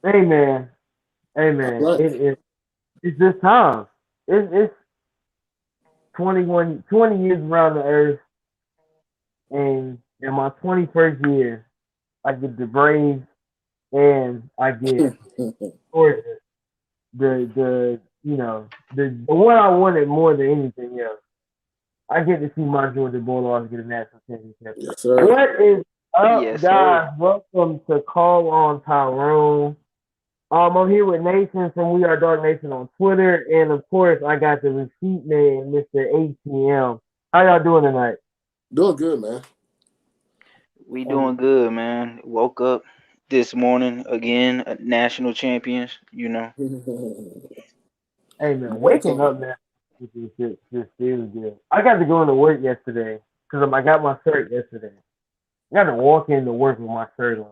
Amen. All Amen. right. It's this time. It's 20 years around the earth, and in my 21st year, I get the Braves and I get Georgia. The one I wanted more than anything else. I get to see my Georgia Bulldogs get a national championship. Yes, sir. What is up, Yes, sir. guys? Welcome to Call on Tyrone. I'm here with Nation from We Are Dark Nation on Twitter, and of course, I got the receipt man, Mr. ATM. How y'all doing tonight? Doing good, man. We Um, doing good, man. Woke up this morning again, national champions. hey man, More waking time. up now just feels good. I got to go into work yesterday because I got my shirt yesterday. I got to walk into work with my shirt on,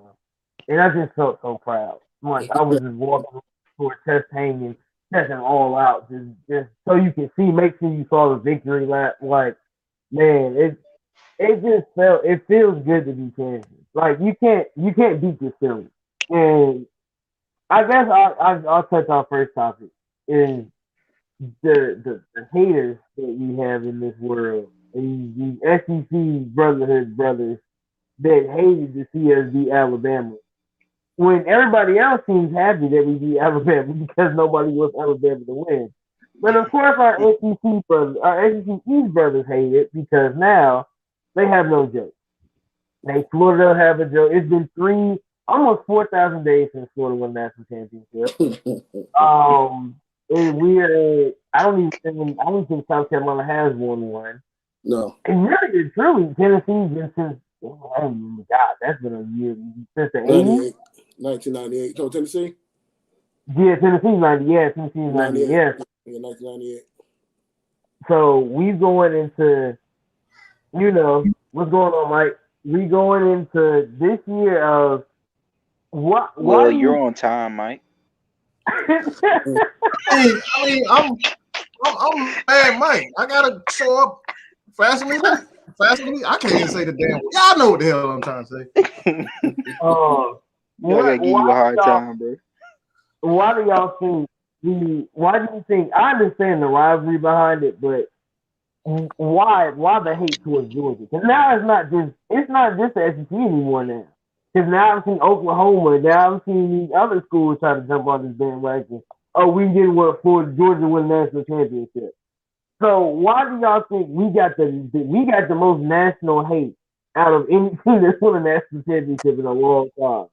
and I just felt so proud. Like I was just walking for chest hanging, chesting all out, just so you can see, make sure you saw the victory lap. Like man, it feels good to be champion. Like you can't beat this feeling. And I guess I'll touch our first topic is the haters that we have in this world. These SEC brotherhood brothers that hated to see us beat Alabama. When everybody else seems happy that we beat Alabama because nobody wants Alabama to win. But of course our SEC brothers, our SEC East brothers hate it because now they have no joke. They Florida have a joke. It's been almost 4,000 days since Florida won the national championship. Um, and we're I don't think South Carolina has won one. No. And really, it's truly Tennessee's been since oh my God, that's been a year since the 80s. 98, 1998. So Tennessee? Yeah, Tennessee's 90, 98. yes. Yeah, 1998. So we going into what's going on, Mike? We going into this year of why Well, do you you're on time, Mike. I'm Mad Mike. I gotta show up faster than that. Faster than me. I can't even say the damn word. Y'all know what the hell I'm trying to say. uh I gotta what give you a hard time, bro. why do y'all think why do you think I understand the rivalry behind it, but why the hate towards Georgia? Because now it's not just the SEC anymore now. Because now I've seen Oklahoma, now I've seen these other schools try to jump on this bandwagon. Oh, we did what for Georgia win the national championship. So why do y'all think we got the most national hate out of any team that's won a national championship in a long time?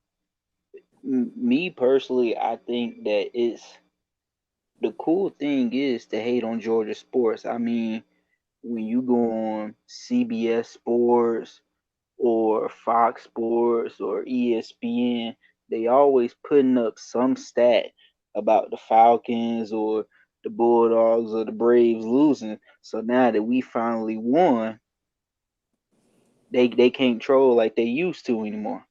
Me personally, I think that it's the cool thing is to hate on Georgia sports. I mean, when you go on CBS Sports or Fox Sports or ESPN, they always putting up some stat about the Falcons or the Bulldogs or the Braves losing. So now that we finally won, they can't troll like they used to anymore.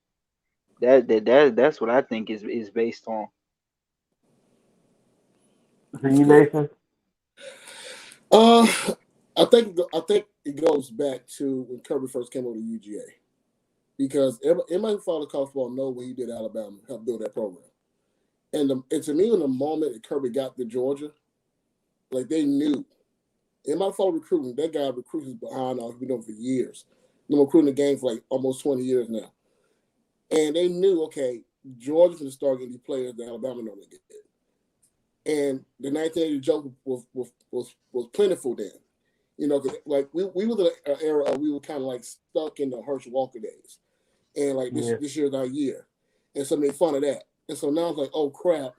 That's what I think is based on. So you nation? Uh, I think it goes back to when Kirby first came over to UGA because everybody who followed college football know what he did at Alabama, helped build that program. And to me, in the moment that Kirby got to Georgia, like they knew. Anybody follow recruiting, that guy recruits behind us. We've been doing for years. Been recruiting the game for like almost 20 years now. And they knew, okay, Georgia's going to start getting these players that Alabama normally get. And the 1980 joke was plentiful then. You know, 'cause, like we was in an era of we were kind of like stuck in the Herschel Walker days, and like this Yeah. this year's our year, and so made fun of that. And so now it's like, oh crap!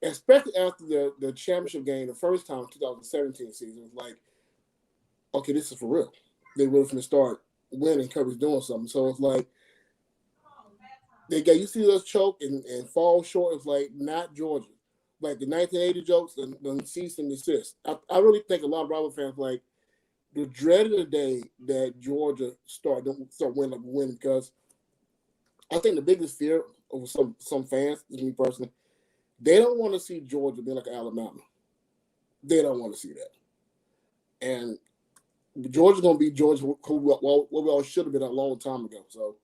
Especially after the championship game the first time, 2017 season, it's like, okay, this is for real. They really from the start winning. Kirby's doing something. So it's like they got you see us choke and fall short. It's like not Georgia. Like the 1980 jokes and cease and desist. I really think a lot of rival fans like the dread of the day that Georgia start winning because I think the biggest fear of some fans, me personally, they don't want to see Georgia be like Alabama. They don't want to see that. And Georgia's gonna be Georgia what we all should have been a long time ago. So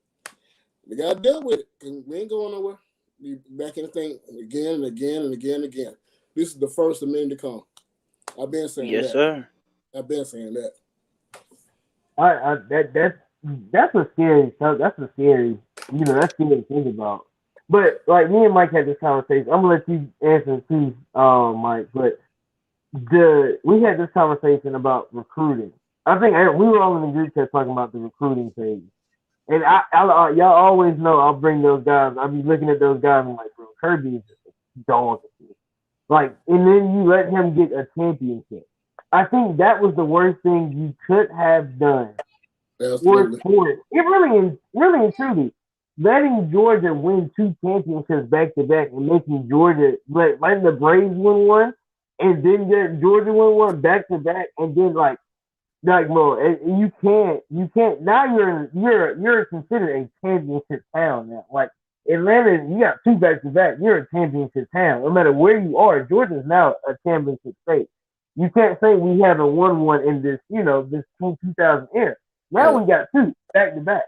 we gotta deal with it because we ain't going nowhere. Be back in the thing again and again and again and again. This is the first of many to come. I've been saying Yes, that. sir. I've been saying that. That's a scary. That's a scary. That's scary to think about. But like me and Mike had this conversation. I'm gonna let you answer too, Mike. But we had this conversation about recruiting. I think we were all in the group chat talking about the recruiting phase. And y'all always know I'll bring those guys. I'll be looking at those guys and like, bro, Kirby is just a dog. Like, and then you let him get a championship. I think that was the worst thing you could have done. Absolutely. It really and truly, letting Georgia win 2 championships back to back and making Georgia letting the Braves win one, and then get Georgia win one back to back, and then like bro, you can't. Now you're considered a championship town now. Like Atlanta, you got 2 back to back. You're a championship town. No matter where you are, Georgia's now a championship state. You can't say we haven't won one in this, this 2000 era. Now we got 2 back to back.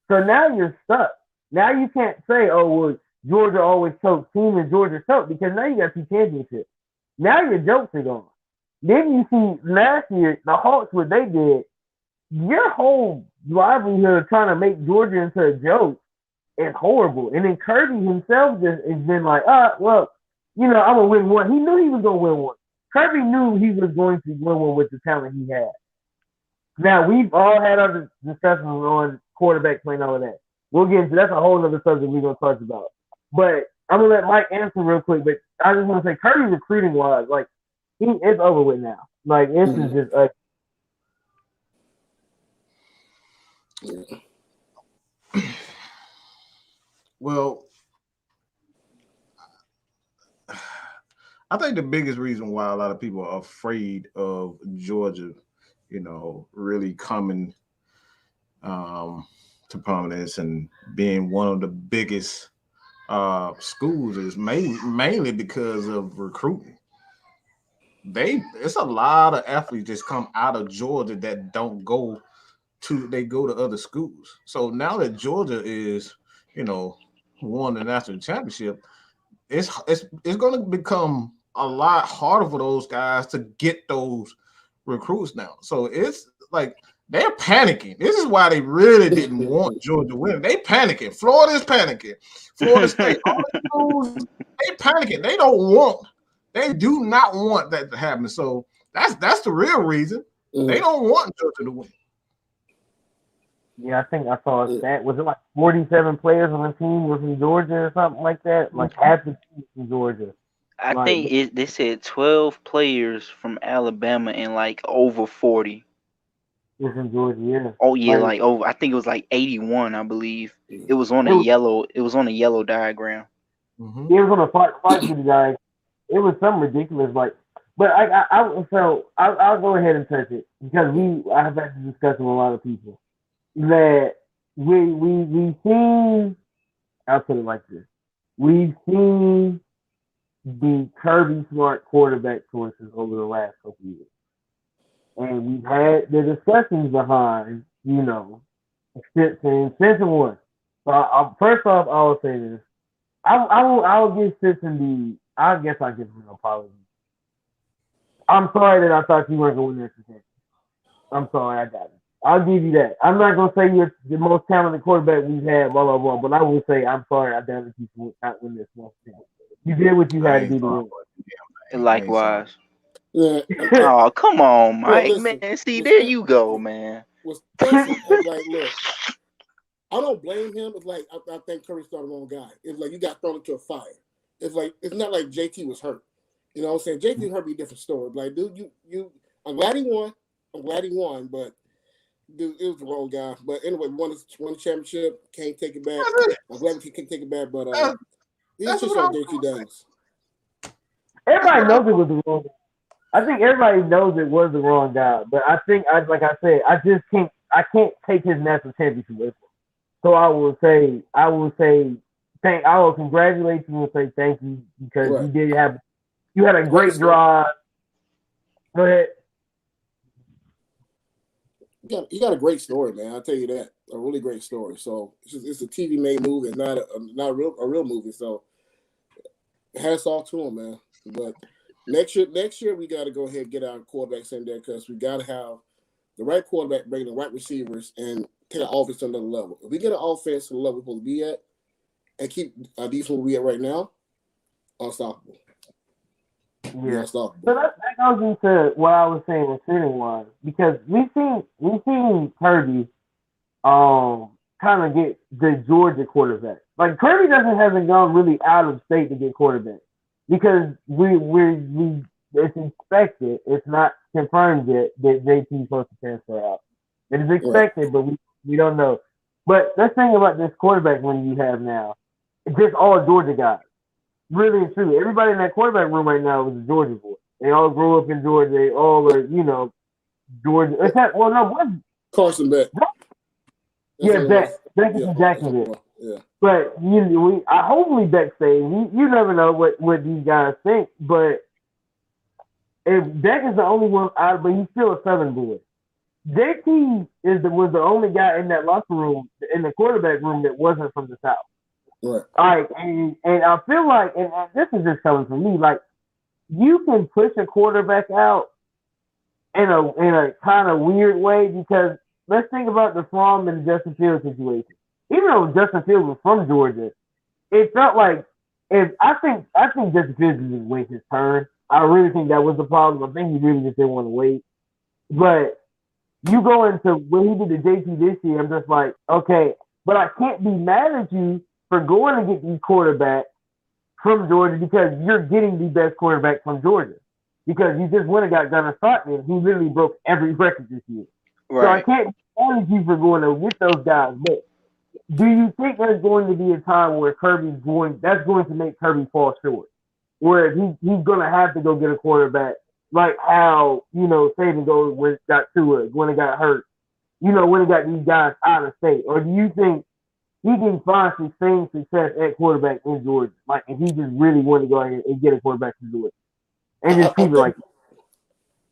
So now you're stuck. Now you can't say, oh well, Georgia always chokes. Team in Georgia choke because now you got 2 championships. Now your jokes are gone. Then you see last year the Hawks what they did. Your whole livelihood trying to make Georgia into a joke is horrible. And then Kirby himself just has been like, well, I'm gonna win one. He knew he was gonna win one. Kirby knew he was going to win one with the talent he had. Now we've all had other discussions on quarterback play and all of that. We'll get into that's a whole other subject we're gonna talk about. But I'm gonna let Mike answer real quick. But I just want to say Kirby recruiting wise, like it's over with now. Like this is just like. Well, I think the biggest reason why a lot of people are afraid of Georgia, really coming to prominence and being one of the biggest schools is mainly because of recruiting. It's a lot of athletes just come out of Georgia that don't go to other schools. So now that Georgia is, won the national championship, it's going to become a lot harder for those guys to get those recruits now. So it's like they're panicking. This is why they really didn't want Georgia to win. They panicking. Florida's panicking. Florida State, all the schools, they panicking. They do not want that to happen. So that's the real reason. They don't want Georgia to win. Yeah, I think I saw a stat. Was it like 47 players on the team was from Georgia or something like that? Like half the team from Georgia. I think they said 12 players from Alabama and like over 40. Was from Georgia, yeah. Oh yeah, like over. I think it was like 81. I believe it was on a yellow. It was on a yellow diagram. Mm-hmm. It was on a fight to the guy. It was something ridiculous, like. But I'll go ahead and touch it because I've had to discuss with a lot of people that we've seen. I'll put it like this: we've seen the Kirby Smart quarterback choices over the last couple of years, and we've had the discussions behind, Stetson won. So first off, I will say this: I'll give Stetson I guess I'll give him an apology. I'm sorry that I thought you weren't going to win this. I'm sorry, I got it. I'll give you that. I'm not going to say you're the most talented quarterback we've had, blah, blah, blah, but I will say I'm sorry I doubted you for not winning this one. You did what you had to do to win. Likewise. Yeah. Oh, come on, Mike. Man, see, there you go, man. Look, I don't blame him. It's like I think Curry started the wrong guy. It's like you got thrown into a fire. It's like it's not like JT was hurt. You know what I'm saying? JT hurt be a different story. Like, dude, I'm glad he won, but dude, it was the wrong guy. But anyway, won the championship, can't take it back. I'm glad he can't take it back, but he's just on JT Daniels. Everybody knows it was the wrong guy. I think everybody knows it was the wrong guy, but I think, like I said, I can't take his national championship with him. So I will congratulate you and say thank you because you had a great drive. Go ahead. You got a great story, man. I'll tell you that. a really great story. So it's a TV made movie, it's not a real movie. So hats off to him, man. But next year we got to go ahead and get our quarterbacks in there because we got to have the right quarterback, bring the right receivers, and take our offense to another level. If we get an offense to the level we're supposed to be at, and keep our defense where we at right now, unstoppable. Yeah. So that goes into what I was saying recruiting wise, because we've seen Kirby kind of get the Georgia quarterback. Like Kirby hasn't gone really out of state to get quarterback because it's expected. It's not confirmed yet that JT's supposed to transfer out. It is expected, but we don't know. But let's think about this quarterback room you have now. It's just all Georgia guys. Really and truly. Everybody in that quarterback room right now is a Georgia boy. They all grew up in Georgia. They all are, Georgia. Except, Carson Beck. Beck. Beck is from Jacksonville. Yeah. But I hopefully Beck stays. You never know what these guys think. But if Beck is the only one out, but he's still a Southern boy. JT was the only guy in that locker room, in the quarterback room, that wasn't from the South. Right. All right, and I feel like, and this is just coming from me, like you can push a quarterback out in a kind of weird way because let's think about the Fromm and Justin Fields situation. Even though Justin Fields was from Georgia, it felt like I think Justin Fields just wait his turn. I really think that was the problem. I think he really just didn't want to wait. But you go into when he did the JT this year, I'm just like, okay, but I can't be mad at you for going to get these quarterbacks from Georgia because you're getting the best quarterback from Georgia. Because you just went and got Gunnar Stockton, who literally broke every record this year. Right. So I can't be mad at you for going to get those guys. But do you think there's going to be a time where that's going to make Kirby fall short? Where he's going to have to go get a quarterback like how, Saban goes when it got Tua, when it got hurt, when it got these guys out of state? Or do you think he can find some same success at quarterback in Georgia? Like, if he just really want to go ahead and get a quarterback to do it. And just keep it like that.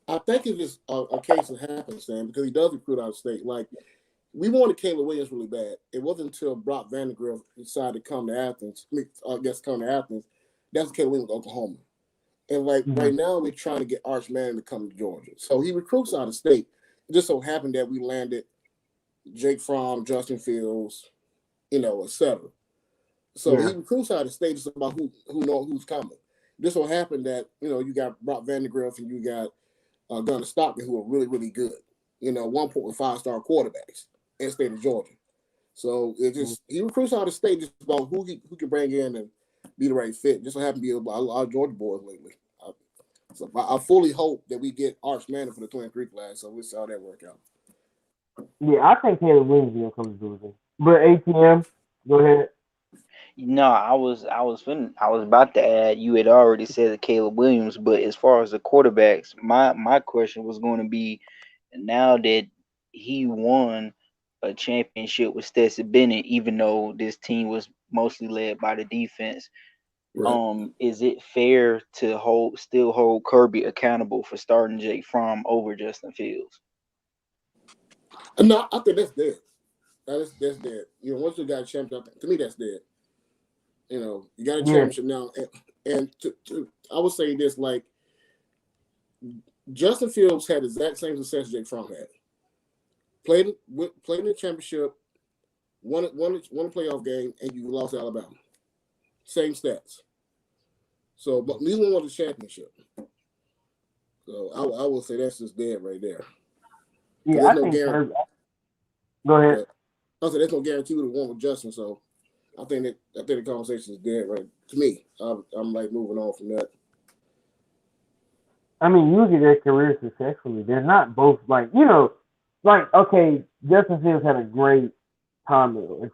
I think it's just a case of happenstance because he does recruit out of state. Like, we wanted Caleb Williams really bad. It wasn't until Brock Vandegrift decided to come to Athens. That's when Caleb Williams to Oklahoma. And, right now, we're trying to get Arch Manning to come to Georgia. So he recruits out of state. It just so happened that we landed Jake Fromm, Justin Fields, etc. So he recruits out of state. It's about who knows who's coming. This will happen that you got Brock Vandegrift and you got Gunnar Stockton, who are really, really good. 1.5-star quarterbacks in the state of Georgia. So it just he recruits out of state just about who can bring in and be the right fit. Just so happen to be a lot of Georgia boys lately. So I fully hope that we get Arch Manning for the 23 class. So we'll see how that work out. Yeah, I think Caleb Williams will come to Georgia. But ATM, go ahead. No, I was about to add. You had already said that Caleb Williams, but as far as the quarterbacks, my question was going to be, now that he won a championship with Stetson Bennett, even though this team was mostly led by the defense, right. Is it fair to still hold Kirby accountable for starting Jake Fromm over Justin Fields? No, I think that's dead. That's dead. Once you got a championship, to me that's dead. You got a championship now, and I would say this: like Justin Fields had the exact same success Jake Fromm had. Played in the championship, won a playoff game, and you lost to Alabama. Same stats. So, but neither one won the championship. So I will say that's just dead right there. Yeah, I think. Go ahead. I said there's no guarantee we would have won with Justin. So I think the conversation is dead right to me. I'm like moving on from that. I mean, usually their career successfully. They're not both okay, Justin Fields had a great time though.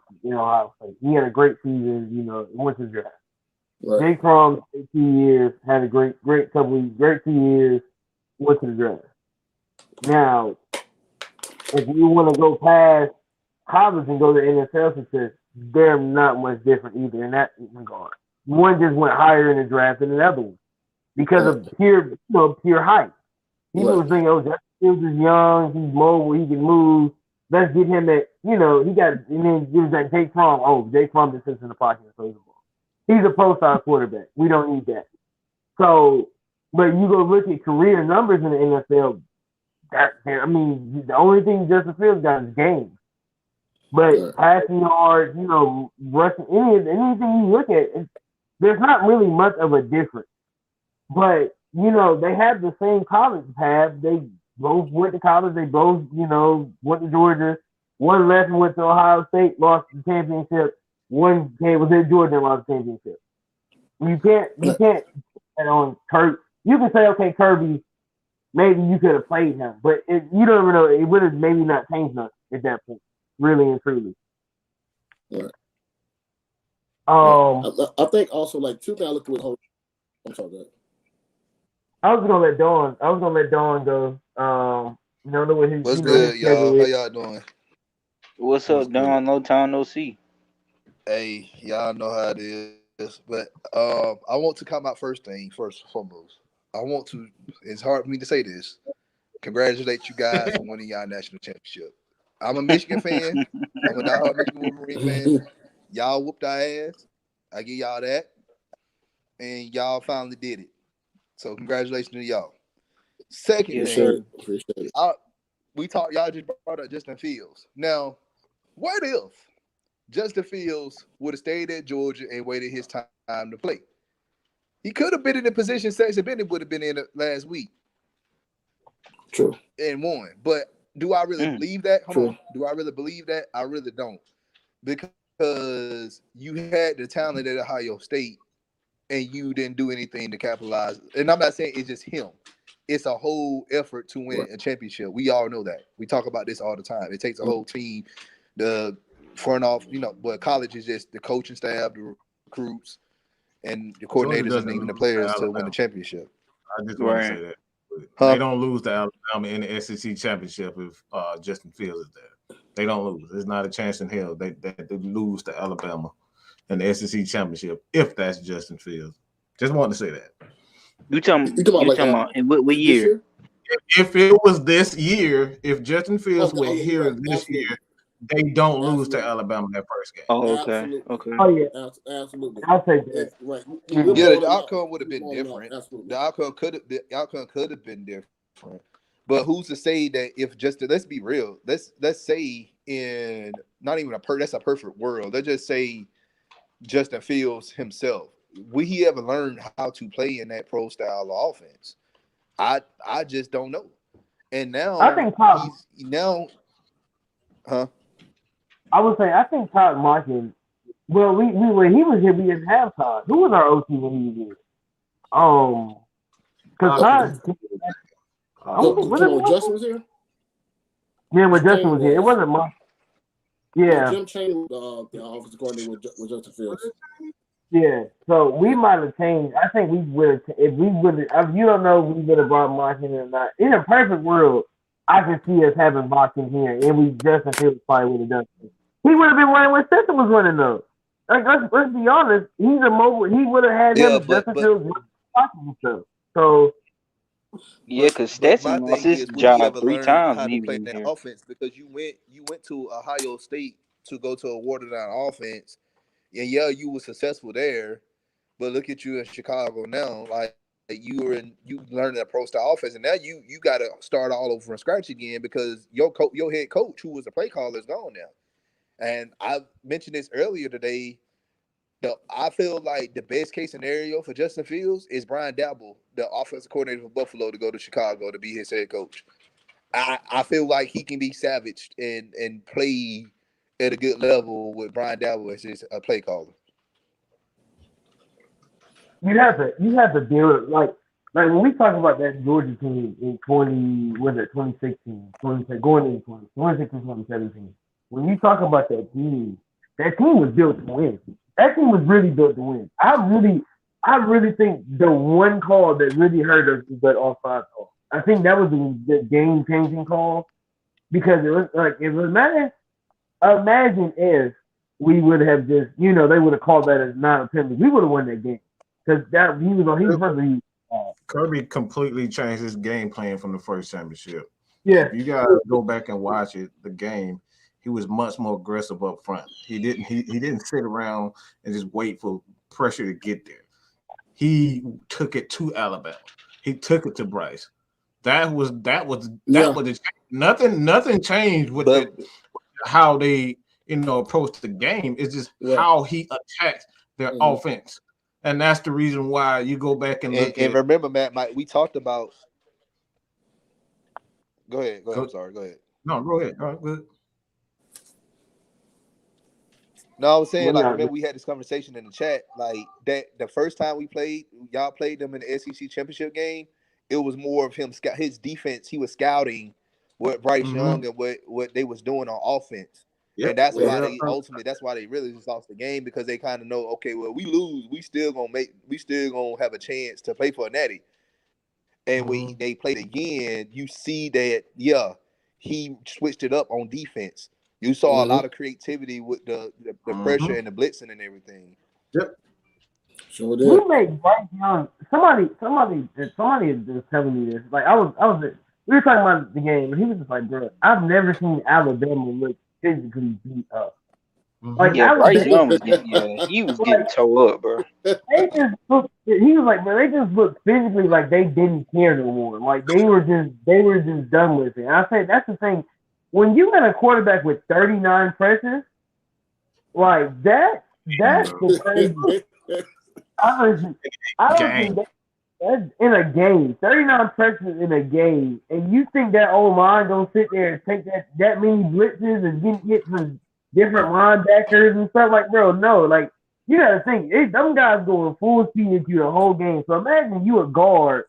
He had a great season, went to the draft. Right. Jake Fromm, 2 years, had a great 2 years, went to the draft. Now, if you want to go past college and go to NFL success, they're not much different either in that regard. One just went higher in the draft than the other one because of pure height. People were thinking, Justin Fields is young, he's mobile, he can move. let's get him that, he got, and then it was like Jake Fromm. Oh, Jake Fromm just sits in the pocket and throws the ball. He's a pro-style quarterback. We don't need that. So, but you go look at career numbers in the NFL. The only thing Justin Fields got is games. But passing yards, rushing, anything you look at, there's not really much of a difference. But, they have the same college path. They both went to college. They both, went to Georgia. One left and went to Ohio State, lost the championship. One was in Georgia and lost the championship. You can't put on Kirk. You can say, okay, Kirby, maybe you could have played him, but you don't even know. It would have maybe not changed nothing at that point, really and truly. Right. I think also like two things I look with whole. I'm sorry, guys. I was gonna let Dawn go. Know what his What's good, y'all? How y'all doing? What's up, Dawn? No time, no see. Hey, y'all know how it is. But I want to come out first and foremost. It's hard for me to say this. Congratulate you guys on winning y'all national championship. I'm a Michigan fan. I'm a diehard Michigan Wolverine fan. Y'all whooped our ass. I give y'all that. And y'all finally did it. So congratulations to y'all. Second thing, y'all just brought up Justin Fields. Now, what if Justin Fields would have stayed at Georgia and waited his time to play? He could have been in the position Stetson Bennett would have been in last week. True. And won. But do I really believe that? Hold on. Do I really believe that? I really don't. Because you had the talent at Ohio State and you didn't do anything to capitalize. And I'm not saying it's just him. It's a whole effort to win a championship. We all know that. We talk about this all the time. It takes a whole team, the front off, but college is just the coaching staff, the recruits, and the coordinators and even the players to win the championship. I just want to say that. They don't lose to Alabama in the SEC championship if Justin Fields is there. They don't lose. There's not a chance in hell they lose to Alabama in the SEC championship if that's Justin Fields. Just wanted to say that. You talking about in what year? If it was this year, if Justin Fields were here this year, they don't lose to Alabama that first game. Oh, okay. Okay. Oh, yeah. Absolutely. I'll take that. Right. Yeah, the outcome would have been different. The outcome could have been different. But who's to say that if Justin, let's be real, let's say in not even that's a perfect world. Let's just say Justin Fields himself. Will he ever learn how to play in that pro style of offense? I just don't know. And now I think I would say I think Todd Monken. Well, we when he was here, we didn't have Todd. Who was our OT when he was here? Because Todd. When Justin was here. Yeah, when Justin was here, it wasn't Monken. Yeah. Jim Chain, the offensive coordinator with Justin Fields. Yeah, so we might have changed. I think we would have, if we would have, you don't know if we would have brought Monken or not. In a perfect world, I can see us having Monken here, and we Justin Fields probably would have done it. He would have been running when Stetson was running, though. Like, let's be honest, he's a mobile. He would have had him Justin Fields himself. So. Yeah, because Stetson lost his job 3 times when he was in here. Offense because you went to Ohio State to go to a watered down offense. And yeah, you were successful there, but look at you in Chicago now. Like you learned that pro style offense, and now you got to start all over from scratch again because your head coach, who was the play caller, is gone now. And I mentioned this earlier today. I feel like the best case scenario for Justin Fields is Brian Daboll, the offensive coordinator for Buffalo, to go to Chicago to be his head coach. I feel like he can be savaged and play at a good level with Brian Daboll as his play caller. You have to build like when we talk about that Georgia team in 2016, going into 2016, 2017. When you talk about that team was built to win. That team was really built to win. I really think the one call that really hurt us was that offside call. I think that was the game-changing call because it was like imagine if we would have just, they would have called that as not a penalty. We would have won that game because he was Kirby completely changed his game plan from the first championship. Yeah. If you guys go back and watch it, the game, he was much more aggressive up front. He didn't sit around and just wait for pressure to get there. He took it to Alabama. He took it to Bryce. That was the nothing changed with how they approach the game. It's just how he attacks their offense, and that's the reason why you go back and look and remember, Matt, Mike, we talked about. Go ahead. I'm sorry. Go ahead. No, go ahead. All right, good. No, I was saying, like, remember we had this conversation in the chat, like that the first time y'all played them in the SEC championship game, it was more of him his defense. He was scouting what Bryce Young and what they was doing on offense, and that's why that's why they really just lost the game, because they kind of know, okay, well, we lose, we still gonna have a chance to play for a natty. And when they played again, you see that he switched it up on defense. You saw a lot of creativity with the pressure and the blitzing and everything. Yep. Sure did. We made Bryce Young. Somebody was telling me this. Like we were talking about the game, and he was just like, "Bro, I've never seen Alabama look physically beat up." Like, Bryce Young was he was getting toe up, bro. They just look. He was like, "Man, they just looked physically like they didn't care no more. Like they were just done with it." And I said, that's the thing. When you got a quarterback with 39 pressures, like that's the crazy. I don't think that's in a game. 39 pressures in a game, and you think that old line gonna sit there and take that many blitzes and get some different linebackers and stuff? Like, bro, no. Like, you gotta think, them guys going full speed at you the whole game. So imagine you a guard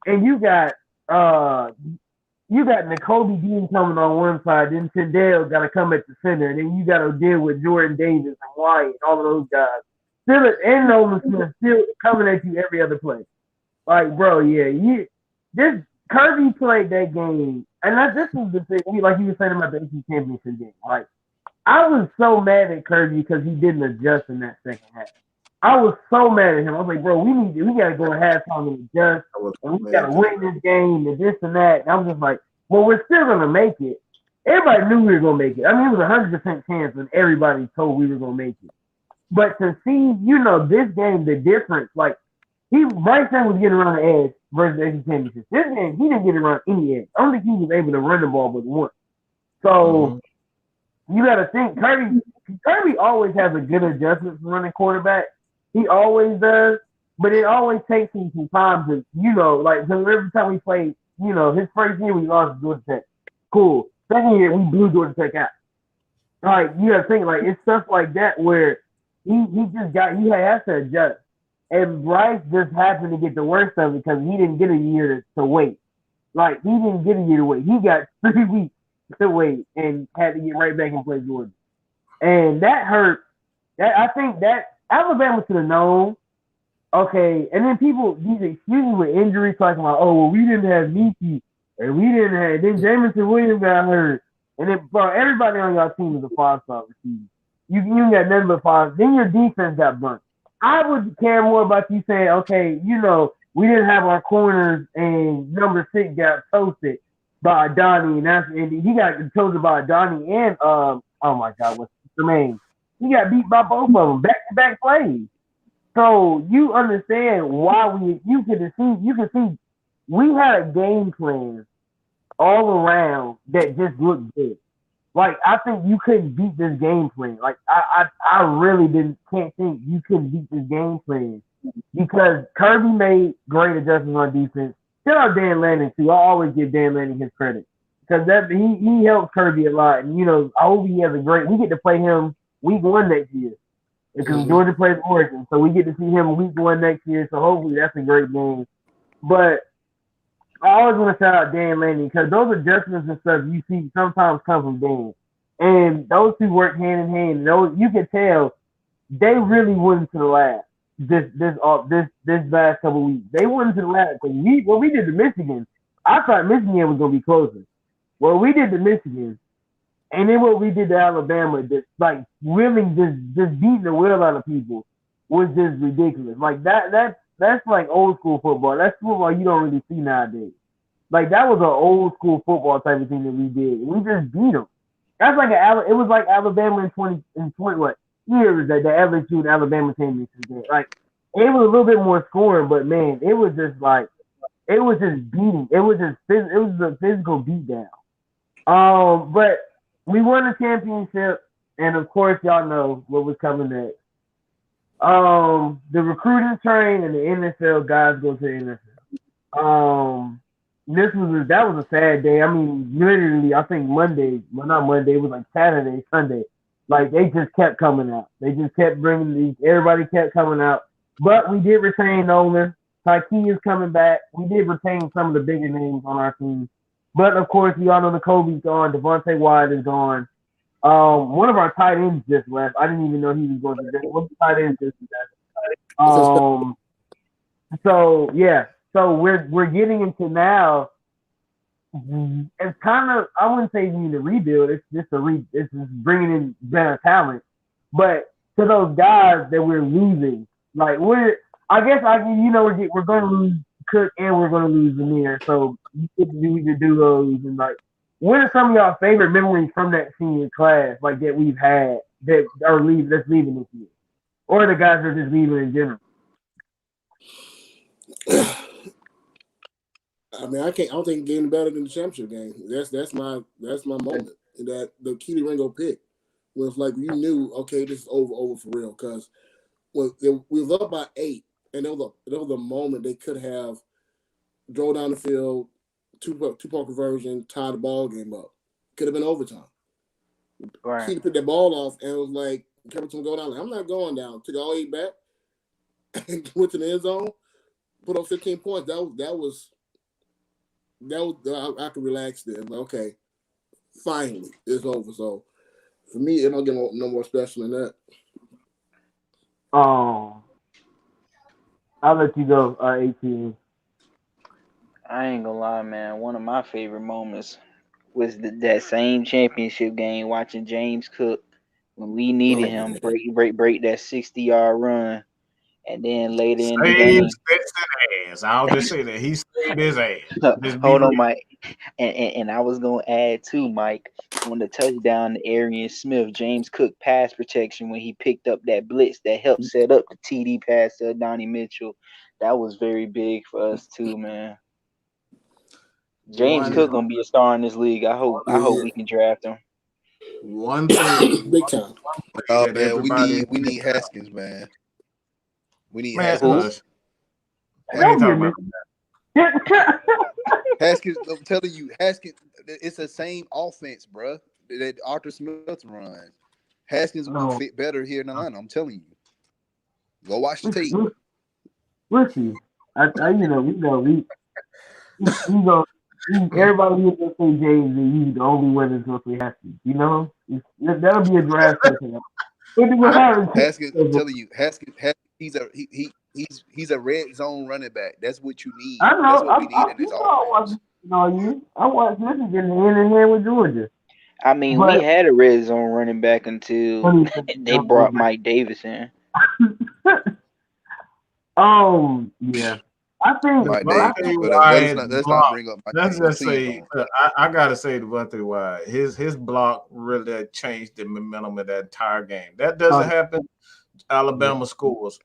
and you got N'Kobe Dean coming on one side, then Tindale got to come at the center, and then you got to deal with Jordan Davis and White and all of those guys. And Nolan Smith still coming at you every other play. Like, bro, this Kirby played that game, and this was the thing, like you were saying about the AC Championship game. Like, I was so mad at Kirby because he didn't adjust in that second half. I was so mad at him. I was like, bro, we got to go to halftime and adjust, and we got to win this game and this and that. And I was just like, well, we're still going to make it. Everybody knew we were going to make it. I mean, it was 100% chance when everybody told we were going to make it. But to see, this game, the difference, like, Bryce Young was getting around the edge versus the SEC Championship. This game, he didn't get around any edge. I don't think he was able to run the ball but once. So, you got to think, Kirby always has a good adjustment for running quarterback. He always does, but it always takes him some time to, like, so every time we played, his first year we lost to Georgia Tech. Cool. Second year we blew Georgia Tech out. Like, you gotta think, like, it's stuff like that where he has to adjust. And Bryce just happened to get the worst of it because he didn't get a year to wait. Like, he didn't get a year to wait. He got 3 weeks to wait and had to get right back and play Georgia. And that hurt. I think that Alabama should have known. Okay, and then these excuses with injuries, talking about, oh, well, we didn't have Mickey, and we didn't have, then Jamison Williams got hurt, and then, bro, everybody on your team is a 5-star receiver. You got nothing but 5. Then your defense got burnt. I would care more about you saying, okay, we didn't have our corners, and number 6 got toasted by Donnie, and he got toasted by Donnie and oh my God, what's the name? He got beat by both of them, back-to-back plays. So you understand why you can see we had a game plan all around that just looked good. Like, I think you couldn't beat this game plan. Like, I really can't think you couldn't beat this game plan because Kirby made great adjustments on defense. Shout out Dan Lanning too. I always give Dan Lanning his credit because he helped Kirby a lot. And I hope he has we get to play him week 1 next year. Because Georgia plays Oregon, so we get to see him week 1 next year. So hopefully that's a great game. But I always want to shout out Dan Lanning because those adjustments and stuff you see sometimes come from Dan, and those two work hand in hand. And you can tell they really went into the lab this last couple of weeks. They went into the lab because what we did to Michigan, I thought Michigan was gonna be closer. What we did to Michigan. And then what we did to Alabama, just like really just beating the will out of people, was just ridiculous. Like that's like old school football. That's football you don't really see nowadays. Like that was an old school football type of thing that we did. We just beat them. That's like it was like Alabama in 20 what years that the LSU and Alabama championship game. Like it was a little bit more scoring, but man, it was just like it was just beating. It was a physical beatdown. But we won the championship, and of course, y'all know what was coming next. The recruiting train and the NFL guys go to the NFL. That was a sad day. I mean, literally, I think Monday, well, not Monday, it was like Saturday, Sunday. Like they just kept coming out. They just kept bringing these. Everybody kept coming out. But we did retain Nolan. Tyke is coming back. We did retain some of the bigger names on our team. But of course, we all know the Kobe's gone. Devontae Wyatt is gone. One of our tight ends just left. I didn't even know he was going to. One of the tight ends just left. So yeah. So we're getting into now. It's kind of, I wouldn't say you need a rebuild. It's just it's just bringing in better talent. But to those guys that we're losing, like we're going to lose Cook and we're going to lose Zamir. So you get to do your duos and like, what are some of y'all favorite memories from that senior class like that we've had that's leaving this year, or the guys that are just leaving in general? I mean, I don't think getting better than the championship game. That's my moment. That the Keely Ringo pick was like you knew, okay, this is over for real. Because we was up by 8, and there was a moment they could have drove down the field, two-point conversion, tied the ball game up. Could have been overtime. Right. Keely picked that ball off and was like, Kevinson go down. Like, I'm not going down. Took all 8 back and went to the end zone. Put up 15 points. I could relax there. But okay, finally, it's over. So for me, it don't get no more special than that. I'll let you go, 18. I ain't gonna lie, man. One of my favorite moments was that same championship game, watching James Cook when we needed him break that 60-yard run, and then later in the game. Saves Stetson ass. I'll just say that he saved his ass. Just be Hold on, real. Mike. And I was gonna add too, Mike, on the touchdown to Arian Smith, James Cook pass protection when he picked up that blitz that helped set up the TD pass to Donnie Mitchell. That was very big for us too, man. James Cook gonna be a star in this league. I hope we can draft him. One thing, Big time. Oh that man, everybody, we need Haskins, man. We need man, Haskins. I ain't talking about Haskins, I'm telling you, Haskins, it's the same offense, bro, that Arthur Smith runs. Haskins will fit better here in Atlanta. I'm telling you. Go watch the tape. We'll see. We go. Everybody here just say James and you the only one that's gonna say Haskins. You know, that'll be a draft question. Haskins, I'm telling you, Haskins, he's a red zone running back. That's what you need. I know. That's what we need in this offense. I watched Michigan hand in hand with Georgia. I mean, we had a red zone running back until they brought Mike Davis in. Yeah. I think. Mike Davis, but let's not bring up Mike Let's Davis. just say, I gotta say Devontae Wyatt, his block really changed the momentum of that entire game. That doesn't happen. Alabama scores,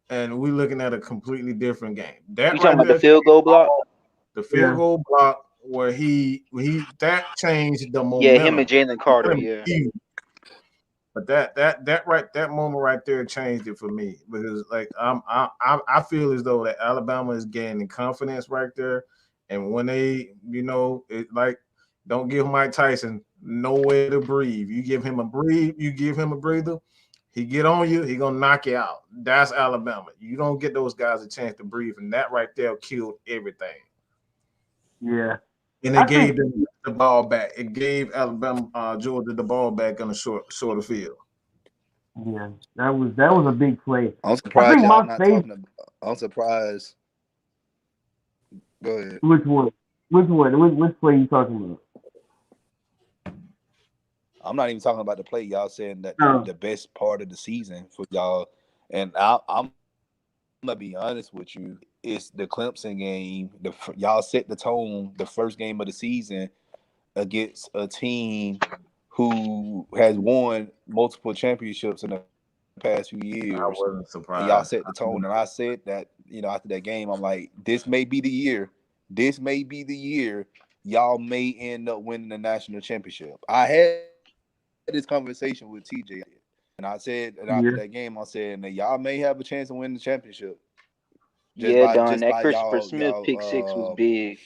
and we're looking at a completely different game. That You talking about the field goal block? The field goal block where that changed the momentum. Yeah, him and Jalen Carter. Yeah. But that moment right there changed it for me, because like I feel as though that Alabama is gaining confidence right there, and when they don't give Mike Tyson nowhere to breathe. You give him a breather, he get on you, he gonna knock you out. That's Alabama. You don't get those guys a chance to breathe, and that right there killed everything. Yeah. And it gave them the ball back. It gave Alabama, Georgia the ball back on the shorter field. Yeah, that was a big play. I'm surprised y'all not talking about. I'm surprised. Go ahead. Which one? Which play you talking about? I'm not even talking about the play. Y'all saying that the best part of the season for y'all, and I'm gonna be honest with you. it's the Clemson game. Y'all set the tone the first game of the season against a team who has won multiple championships in the past few I years, wasn't and y'all surprised. set the tone. And I said that, after that game, I'm like, this may be the year. This may be the year y'all may end up winning the national championship. I had this conversation with TJ, and I said, and after Yeah. that game, I said that y'all may have a chance to win the championship just Yeah, by Don, just that by Christopher Smith pick six was big.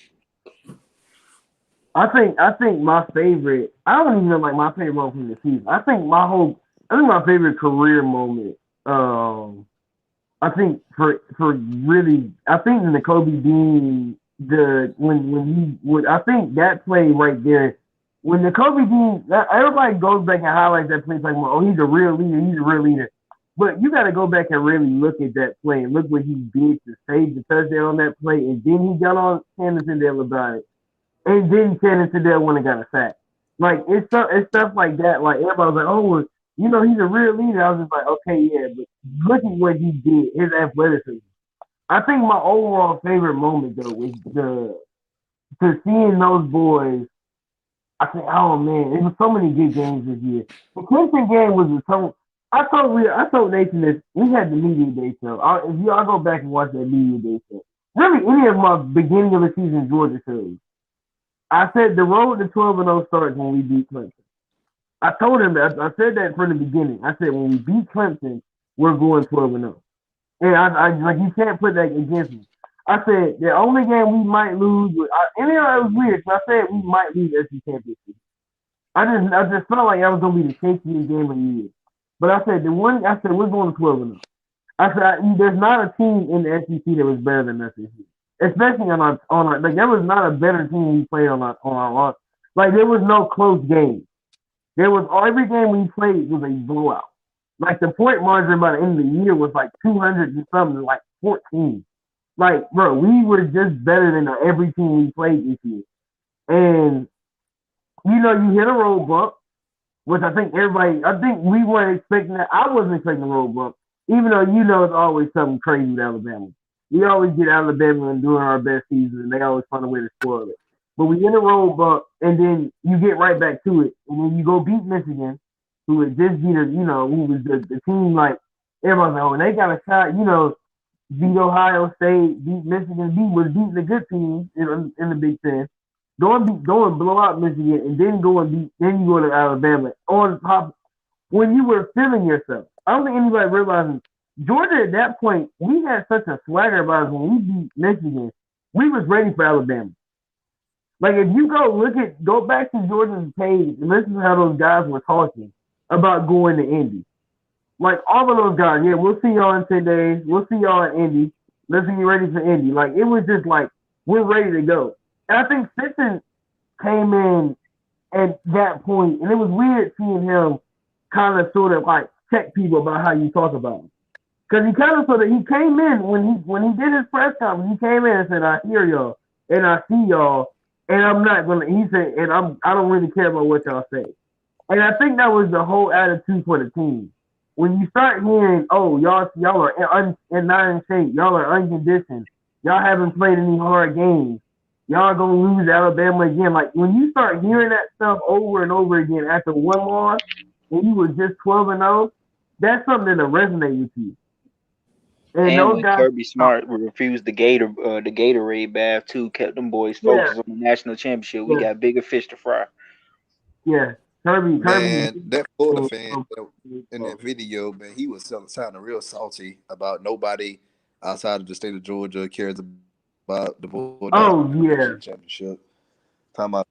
I think my favorite. I don't even know like my favorite moment from the season. I think my favorite career moment. I think for really, I think in the Kobe Dean, the when he would, I think that play right there, when the Kobe Dean, everybody goes back and highlights that play like, oh, he's a real leader, he's a real leader. But you got to go back and really look at that play and look what he did to save the touchdown on that play, and then he got on Anderson Dale about it, and then Anderson Dale went and got a sack. Like it's stuff like that. Like everybody's like, oh, well, he's a real leader. I was just like, okay, yeah, but look at what he did, his athleticism. I think my overall favorite moment though was the to seeing those boys. I think, oh man, it was so many good games this year. The Clemson game was so. I told Nathan this. We had the media day show. If y'all go back and watch that media day show, really any of my beginning of the season Georgia shows, I said the road to 12-0 starts when we beat Clemson. I told him that. I said that from the beginning. I said when we beat Clemson, we're going 12-0. And I like you can't put that against me. I said the only game we might lose, and it was weird. So I said we might lose SEC championship. I just felt like that was gonna be the shakiest game of the year. But I said we're going to 12-0. I said there's not a team in the SEC that was better than us this year, especially on our like there was not a better team we played on our like there was no close game. There was every game we played was a blowout. Like the point margin by the end of the year was like 200 and something, like 14. Like, bro, we were just better than every team we played this year. And you hit a road bump, which I think we weren't expecting that. I wasn't expecting a road bump, even though it's always something crazy with Alabama. We always get Alabama and doing our best season, and they always find a way to spoil it. But we hit a road bump, and then you get right back to it, and then you go beat Michigan, who had just beat who was the team like everyone's like, oh, they got a shot, beat Ohio State, beat Michigan, was beating the good teams in the Big Ten. Go and blow out Michigan, and then then you go to Alabama on top when you were feeling yourself. I don't think anybody realizes Georgia at that point, we had such a swagger about us when we beat Michigan. We was ready for Alabama. Like if you go back to Georgia's page and listen to how those guys were talking about going to Indy. Like all of those guys, yeah, we'll see y'all in 10 days. We'll see y'all in Indy. Let's get ready for Indy. Like it was just like we're ready to go. And I think Stetson came in at that point, and it was weird seeing him kind of sort of like check people about how you talk about him. Because he kind of sort of he came in when he did his press conference, he came in and said, I hear y'all and I see y'all, and I'm not gonna he said, and I don't really care about what y'all say. And I think that was the whole attitude for the team. When you start hearing, oh, y'all are not in shape, y'all are unconditioned, y'all haven't played any hard games, y'all gonna lose Alabama again. Like when you start hearing that stuff over and over again after one loss, and you were just 12-0, that's something that resonate with you. And And those when guys, Kirby Smart refused the Gatorade bath too, kept them boys yeah, focused on the national championship. We yeah, got bigger fish to fry. yeah. Kirby. Man, that Florida fan in that video, man, he was sounding real salty about nobody outside of the state of Georgia cares about the Bulldogs Oh yeah, championship. Talking about,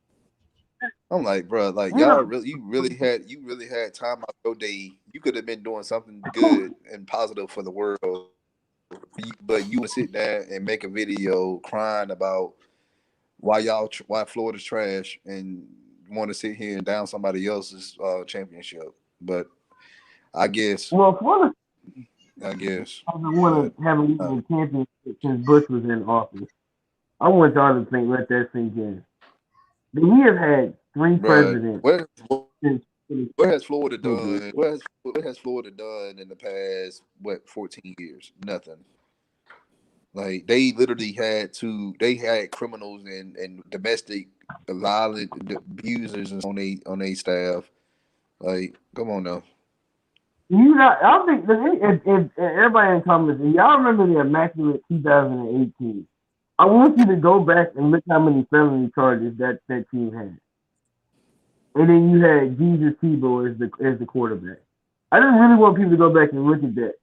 I'm like, bro, like you know, you really had time out your day. You could have been doing something good and positive for the world, but you would sit there and make a video crying about why Florida's trash and want to sit here and down somebody else's championship. But I guess, well, Florida I guess, doesn't but want to have a leading championship since Bush was in office. I want y'all to let that sink in. We have had three bro, presidents since where has Florida COVID. done? What has Florida done in the past 14 years? Nothing. Like they literally had criminals and domestic violent abusers on they staff. Like, come on now. I don't think if everybody in comments, y'all remember the Immaculate 2018. I want you to go back and look how many felony charges that team had. And then you had Jesus Tebow as the quarterback. I just really want people to go back and look at that.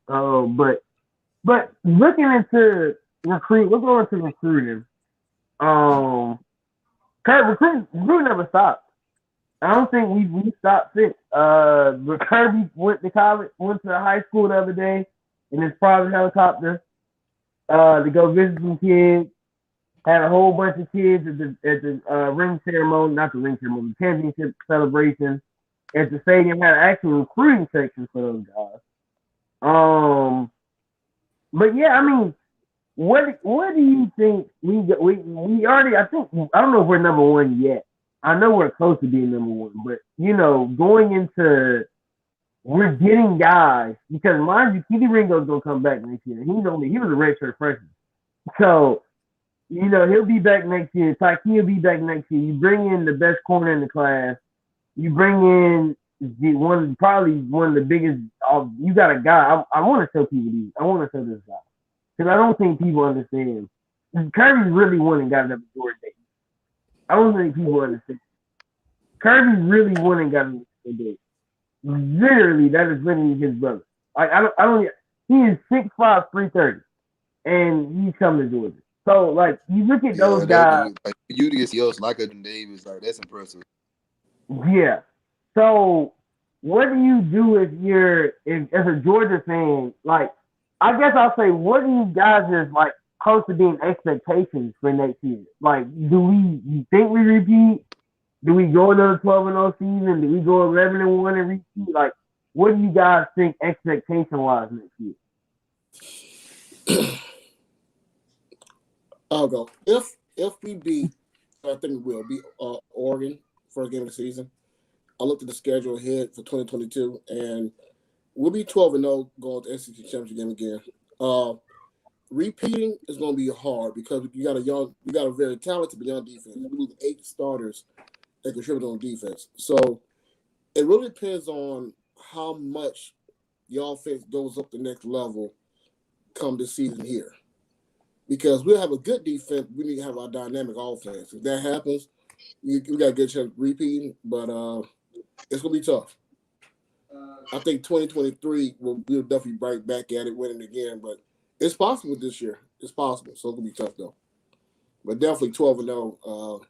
But looking into we're going to recruiting. Recruiting never stopped. I don't think we stopped since. But Kirby went to high school the other day in his private helicopter to go visit some kids. Had a whole bunch of kids at the ring ceremony, not the ring ceremony, the championship celebration at the stadium. Had an actual recruiting section for those guys. But yeah, I mean, what do you think we already? I don't know if we're number one yet. I know we're close to being number one, but going into we're getting guys because mind you, Keely Ringo's gonna come back next year. He was a redshirt freshman, so he'll be back next year. Tyke will be back next year. You bring in the best corner in the class. You bring in probably one of the biggest. You got a guy. I want to tell people these. I want to tell this guy because I don't think people understand. Kirby really won and got another Jordan Davis. I don't think people understand. Kirby really won and got another Jordan Davis. Literally, that is literally his brother. I don't. He is 6'5", 330, and he's coming to Georgia. So, like, you look at those guys. Like UDS like Jordan Davis, like that's impressive. Yeah. So, what do you do as a Georgia fan? Like, I guess I'll say, what do you guys is like close to being expectations for next year? Like, you think we repeat? Do we go another 12-0 season? Do we go 11-1 and repeat? Like, what do you guys think expectation wise next year? I'll go. If we beat, I think we will beat Oregon first game of the season. I looked at the schedule ahead for 2022, and we'll be 12-0 going to the SEC championship game again. Repeating is going to be hard because you got a very talented but young defense. We lose 8 starters that contribute on defense. So it really depends on how much the offense goes up the next level come this season here. Because we'll have a good defense, we need to have our dynamic offense. If that happens, we got a good chance of repeating, but it's going to be tough. I think 2023 we'll definitely right back at it, winning again, but it's possible this year. It's possible, so it's going to be tough, though. But definitely 12-0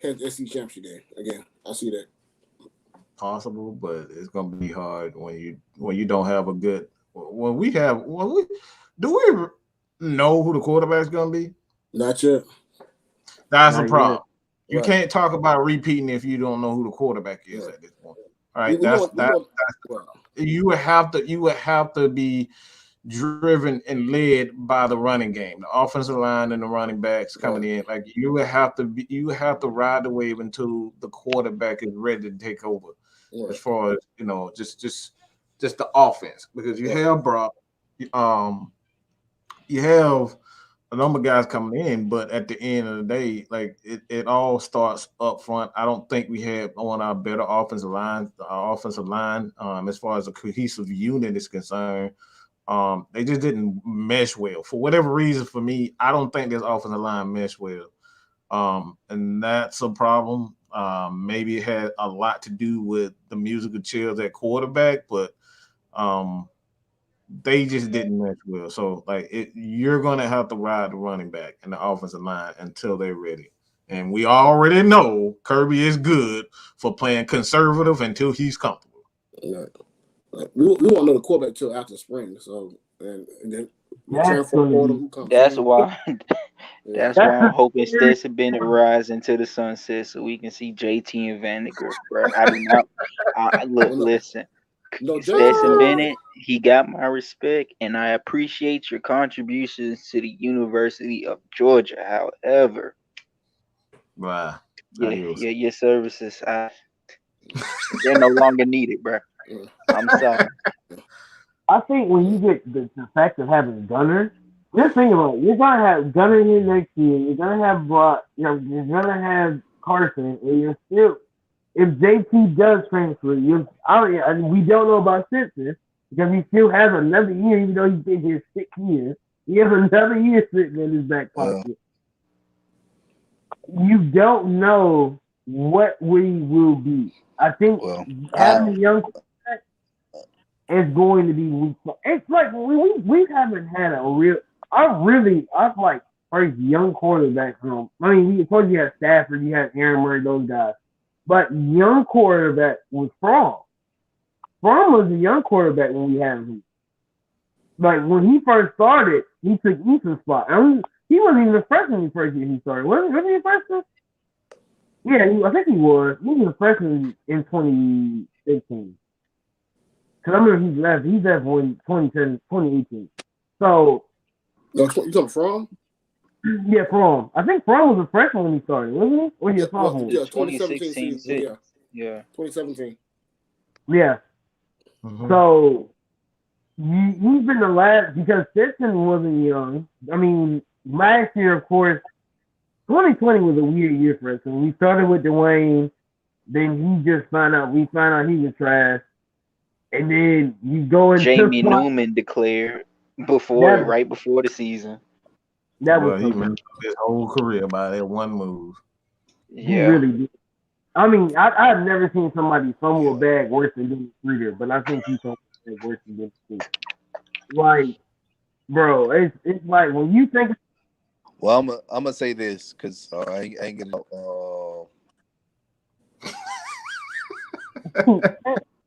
head to SEC championship game again. I see that. Possible, but it's going to be hard when you don't have a good do we know who the quarterback's going to be? Not yet. That's a problem. Yet. You can't talk about repeating if you don't know who the quarterback is at this point. All right, you would have to be driven and led by the running game, the offensive line and the running backs coming in. Like you would have to ride the wave until the quarterback is ready to take over. As far as just the offense, because you have Brock, you have a number of guys coming in, but at the end of the day, like it all starts up front. I don't think we have on our better offensive line, as far as a cohesive unit is concerned. They just didn't mesh well. For whatever reason, for me, I don't think this offensive line meshed well. And that's a problem. Maybe it had a lot to do with the musical chairs at quarterback, but they just didn't match well. So, you're going to have to ride the running back and the offensive line until they're ready. And we already know Kirby is good for playing conservative until he's comfortable. Yeah. We won't know the quarterback until after spring. So, and then that's why. That's why I'm hoping Stetson Bennett rise into the sunset so we can see JT and Vandergriff, bro. Listen. Stetson Bennett, he got my respect, and I appreciate your contributions to the University of Georgia. However, wow, your services, they're no longer needed, bro. I'm sorry. I think when you get the fact of having gunners, Just think about it. You're gonna have Gunner here next year. You're gonna have Brock. You're gonna have Carson, and you're still. If JT does transfer, we don't know about Simpson because he still has another year, even though he's been here 6 years. He has another year sitting in his back pocket. You don't know what we will be. I think having a young quarterback is going to be weak. It's like we haven't had a real. I like first young quarterback from. I mean, of course you had Stafford, you had Aaron Murray, those guys, but young quarterback was Fromm. Fromm was a young quarterback when we had him. Like when he first started, he took Easton's spot. He wasn't even a freshman the first year he started. Was he a freshman? Yeah, I think he was. He was a freshman in 2018. Because I remember he left. He left in 2018. So. You talking Fromm? Yeah, Fromm. I think Fromm was a freshman when he started, wasn't he? Or he a sophomore? Yeah, 2017 season. Yeah. 2017. Yeah. Mm-hmm. So he's been the last because Stetson wasn't young. I mean, last year, of course, 2020 was a weird year for us. When we started with Dwayne, then we found out he was trash. And then you go into Jamie Newman declared right before the season. That was he messed up his whole career by that one move. Yeah. He really did. I mean, I've never seen somebody fumble a bag worse than Dennis Reader, but I think he fumbled a bag worse than Dennis Reader. Like, bro, it's like when you think. Well, I'm gonna say this because I ain't gonna.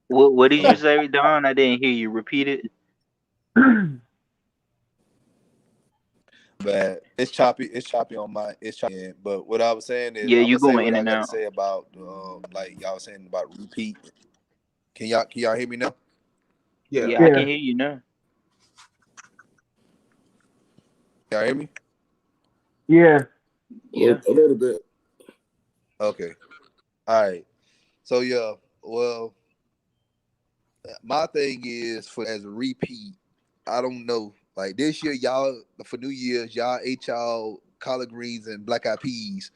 What did you say, Don? I didn't hear you. Repeat it. But it's choppy. It's choppy on my. It's choppy. But what I was saying is, yeah, I'm you gonna say going what in I and got out. to say about like y'all saying about repeat. Can y'all hear me now? Yeah, I can hear you now. Y'all hear me? Yeah. A little bit. Okay. All right. So yeah. Well, my thing is as a repeat. I don't know. Like this year, y'all for New Year's, y'all ate y'all collard greens and black eyed peas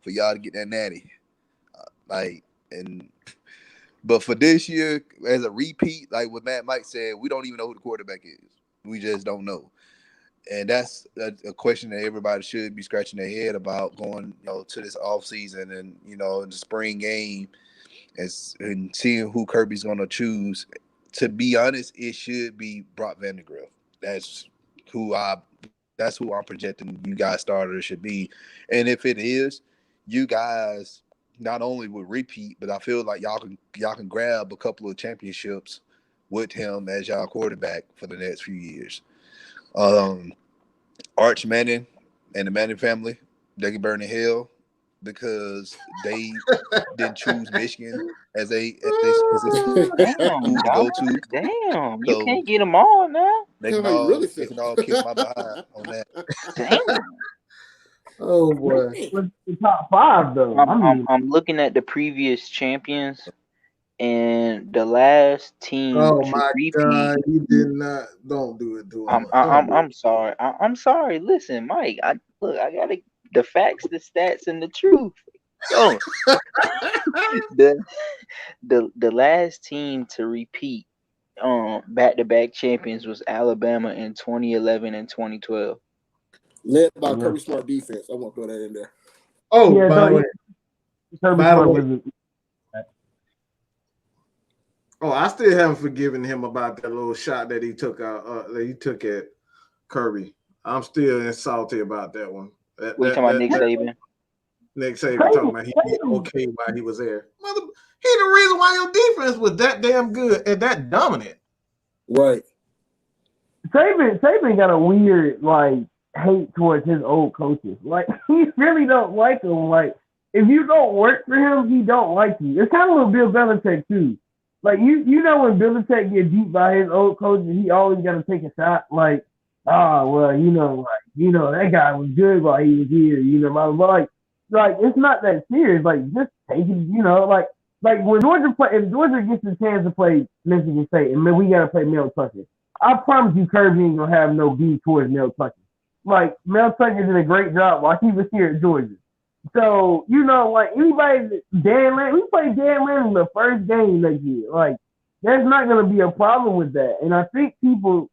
for y'all to get that natty. But for this year, as a repeat, like what Matt Mike said, we don't even know who the quarterback is. We just don't know, and that's a question that everybody should be scratching their head about going, to this off season and in the spring game, and seeing who Kirby's going to choose. To be honest, it should be Brock Vandagriff. That's who I'm projecting you guys starters should be. And if it is, you guys not only would repeat, but I feel like y'all can grab a couple of championships with him as y'all quarterback for the next few years. Arch Manning and the Manning family, they can burn in hell because they didn't choose Michigan as his school to go to. Damn, you can't get them all now. They can all kiss my behind on that. Damn. Oh boy. The top 5 though. I'm looking at the previous champions, and the last team. Oh my God! You did not. Don't do it to him. I'm sorry. I'm sorry. Listen, Mike. I got the facts, the stats, and the truth. Yo, the last team to repeat back-to-back champions was Alabama in 2011 and 2012. Led by Kirby Smart defense. I want to throw that in there. Oh, yeah, by the way. Oh, I still haven't forgiven him about that little shot that he took at Kirby. I'm still salty about that one. We talking about Nick Saban? Nick Saban talking about he okay while he was there. He the reason why your defense was that damn good and that dominant. Right. Saban got a weird hate towards his old coaches. Like he really don't like them. Like if you don't work for him, he don't like you. It's kind of like Bill Belichick too. Like you when Belichick gets beat by his old coaches, he always got to take a shot. Like, that guy was good while he was here. Like it's not that serious. Like just take it. Like when if Georgia gets the chance to play Michigan State, and we got to play Mel Tucker. I promise you, Kirby ain't gonna have no beef towards Mel Tucker. Like Mel Tucker did a great job while he was here at Georgia. So, you know, like anybody Dan Land, we played Dan Land in the first game next year. Like, there's not gonna be a problem with that. And I think people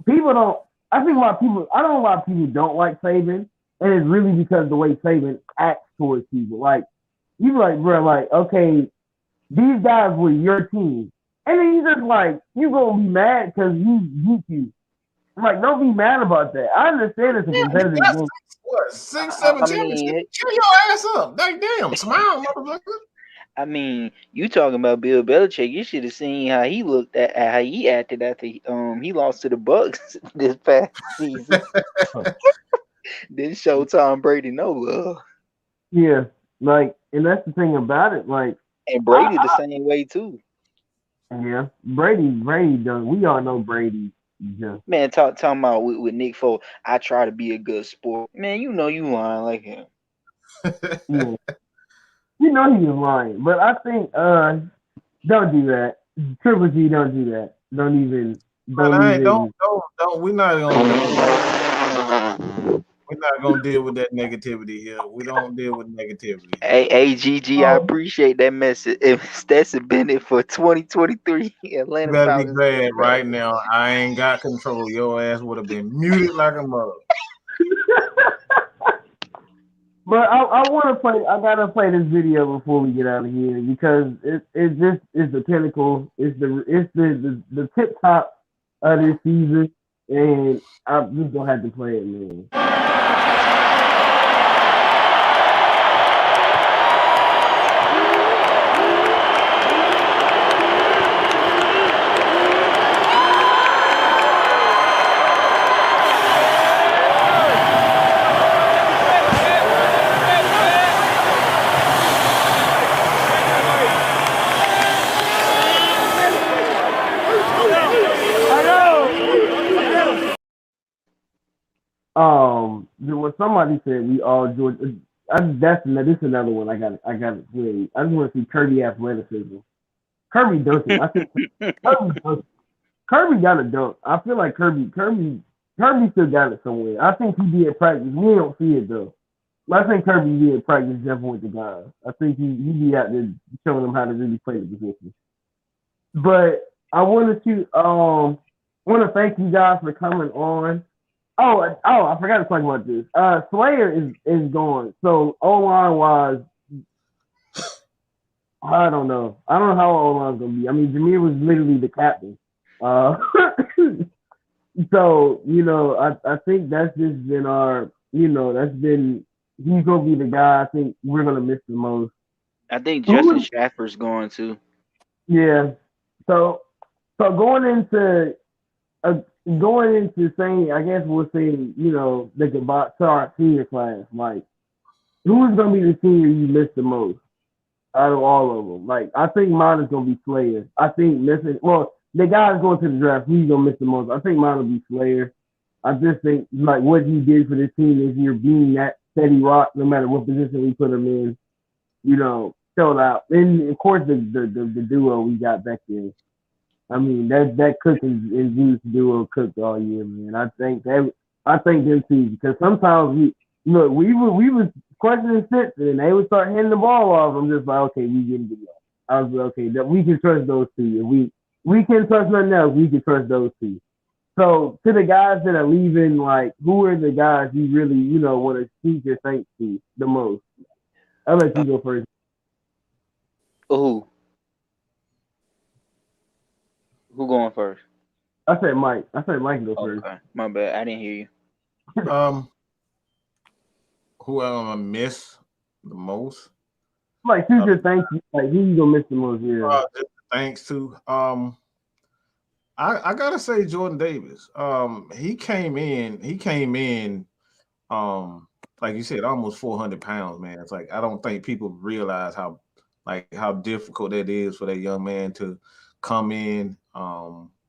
don't I think a lot of people I don't know a lot of people don't like Saban, and it's really because the way Saban acts towards people. Like you like, bro, like, okay, these guys were your team. And then you just like, you gonna be mad because he beat you. I'm like, don't be mad about that. I understand it's a Yeah, competitive that's game. what 6-7 I championships. mean, Cheer your ass up. Like, damn, smile, motherfucker. I mean, you talking about Bill Belichick? You should have seen how he looked at how he acted after he lost to the Bucks this past season. Didn't show Tom Brady no love, Yeah, like, and that's the thing about it. Like, and Brady the same way too. yeah, Brady done. We all know Brady. Just Man, talking about with Nick Foles. I try to be a good sport. Man, you know you lying like him. yeah, you know he was lying. But I think don't do that. Triple G, don't do that. Man, Don't even. don't. We're not gonna deal with that negativity here. We don't deal with negativity. Hey, AGG, I Oh, appreciate that message. If Stetson Bennett for 2023 You Atlanta better be Falcons glad quarterback. right now. I ain't got control. Your ass would have been muted like a mother. but I want to play. I gotta play this video before we get out of here because it just is the pinnacle. It's the tip top of this season, and I'm just gonna have to play it, man. When somebody said we all Georgia, this is another one. I got it. I just want to see Kirby athleticism. Kirby dunking. I think Kirby dunking. Kirby got a dunk. I feel like Kirby still got it somewhere. I think he be at practice. We don't see it though. I think Kirby be at practice jumping with the guys. I think he be out there showing them how to really play the position. But I wanted to want to thank you guys for coming on. I forgot to talk about this. Slayer is gone. So O-line wise, I don't know. I don't know how O-line's gonna be. I mean, Jameer was literally the captain. Uh, so I think that's just been that's been he's gonna be the guy I think we're gonna miss the most. I think Who Justin is Shaffer's going to. yeah. So going into uh, going into saying, I guess we'll say, the goodbye to our senior class. Like, who is going to be the senior you miss the most out of all of them? Like, I think mine is going to be Slayer. I think the guys going to the draft, who you going to miss the most? I think mine will be Slayer. I just think, like, what he did for this team this year, being that steady rock, no matter what position we put him in, showed out. And, of course, the duo we got back there. I mean, that Cook and Juice duo cooked all year, man. I think them too, because sometimes we was questioning Simpson and they would start hitting the ball off. I'm just like, okay, we getting to go. I was like, okay, that we can trust those two. If we can trust nothing else, we can trust those two. So to the guys that are leaving, like, who are the guys you really, want to speak your thanks to the most? I'll let you go first. Who? Who going first? I said Mike. Go first. Okay, my bad. I didn't hear you. Who I miss the most? Like, who's your thank you? Like, who you gonna miss the most? Yeah. Thanks to I gotta say Jordan Davis. He came in like you said, almost 400 pounds, man. It's like I don't think people realize how difficult that is for that young man to come in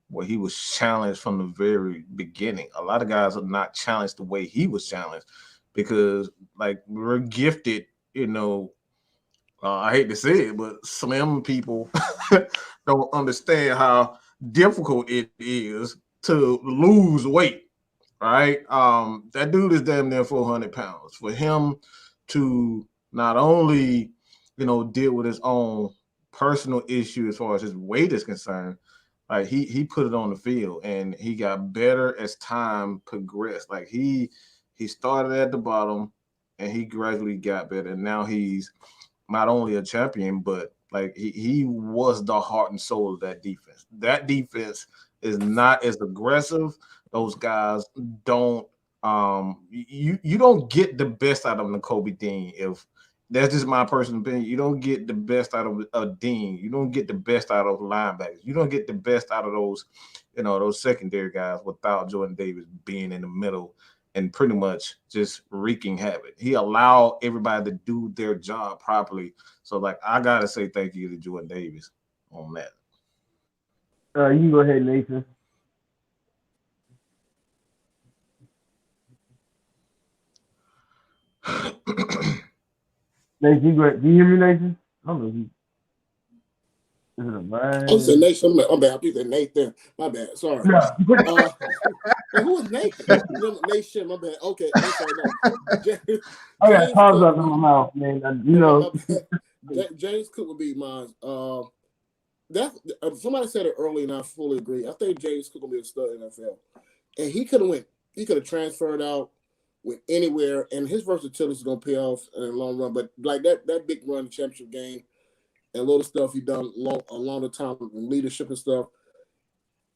where he was challenged from the very beginning. A lot of guys are not challenged the way he was challenged because, like, we're gifted, I hate to say it, but slim people don't understand how difficult it is to lose weight. right? That dude is damn near 400 pounds. For him to not only, deal with his own personal issue as far as his weight is concerned, like he put it on the field and he got better as time progressed. Like he started at the bottom and he gradually got better. And now he's not only a champion, but like he was the heart and soul of that defense. That defense is not as aggressive. Those guys don't you don't get the best out of N'Kobe Dean. If that's just my personal opinion, you don't get the best out of a Dean. You don't get the best out of linebackers. You don't get the best out of those, those secondary guys without Jordan Davis being in the middle and pretty much just wreaking havoc. He allowed everybody to do their job properly. So, like, I gotta say thank you to Jordan Davis on that. You go ahead, Nathan. Nathan, you go ahead. Do you hear me, Nathan? I don't know. Is it a line? Oh, it's Nathan. My bad. I think it's Nathan. My bad. Sorry. No. Who is Nathan? Nathan. My bad. Okay. I'm sorry. No. I got pause up in my mouth, man. James Cook would be mine. Somebody said it early, and I fully agree. I think James Cook will be a stud in the NFL, and he could have transferred out, went anywhere, and his versatility is gonna pay off in the long run. But like that big run championship game and little stuff he done along the time in leadership and stuff,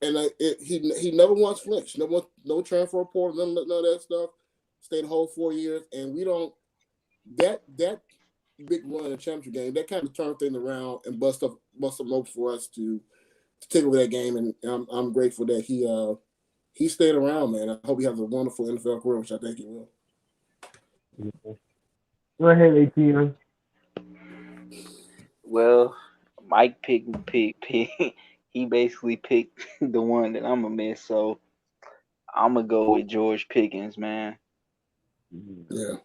and he never once flinched, no transfer portal, none of that stuff. Stayed the whole 4 years, and we don't that big run in the championship game, that kind of turned things around and bust them open for us to take over that game. And I'm grateful that he stayed around, man. I hope he has a wonderful NFL career, which I think he will. Go ahead, ATM. Well, Mike picked. He basically picked the one that I'm gonna miss. So I'm gonna go with George Pickens, man. Yeah.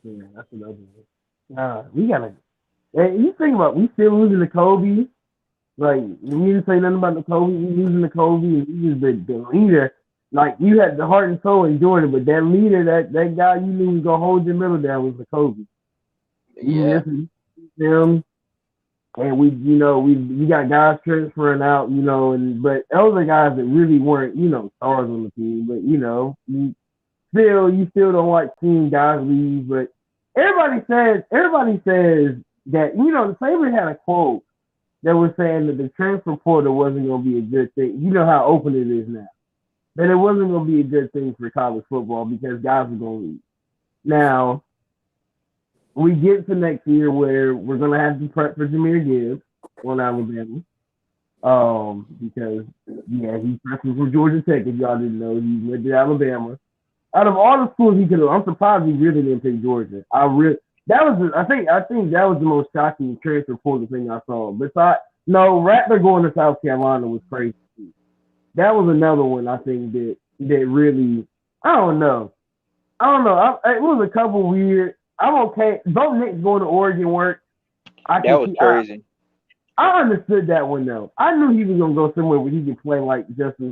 Yeah, that's another one. Nah, we gotta. Hey, you think about we still losing to Kobe. Like you didn't say nothing about the Kobe. We losing to Kobe, and he was the leader. Like you had the heart and soul in Jordan, but that leader, that guy you knew was gonna hold your middle down was the Kobe. Yeah. Him, and we got guys transferring out, but those are guys that really weren't, stars on the team. But you still don't like seeing guys leave. But everybody says that the Sabres had a quote that was saying that the transfer portal wasn't going to be a good thing. You know how open it is now. That it wasn't going to be a good thing for college football because guys are going to leave. Now, we get to next year where we're going to have to prep for Jahmyr Gibbs on Alabama. Because, he's pressing from Georgia Tech, if y'all didn't know. He went to Alabama. Out of all the schools he could have, I'm surprised he really didn't pick Georgia. I think that was the most shocking transfer portal thing I saw. Rattler going to South Carolina was crazy. That was another one I think that really, I don't know. It was a couple weird. I'm okay. Both Knicks going to Oregon work. That was crazy. I understood that one though. I knew he was gonna go somewhere where he could play like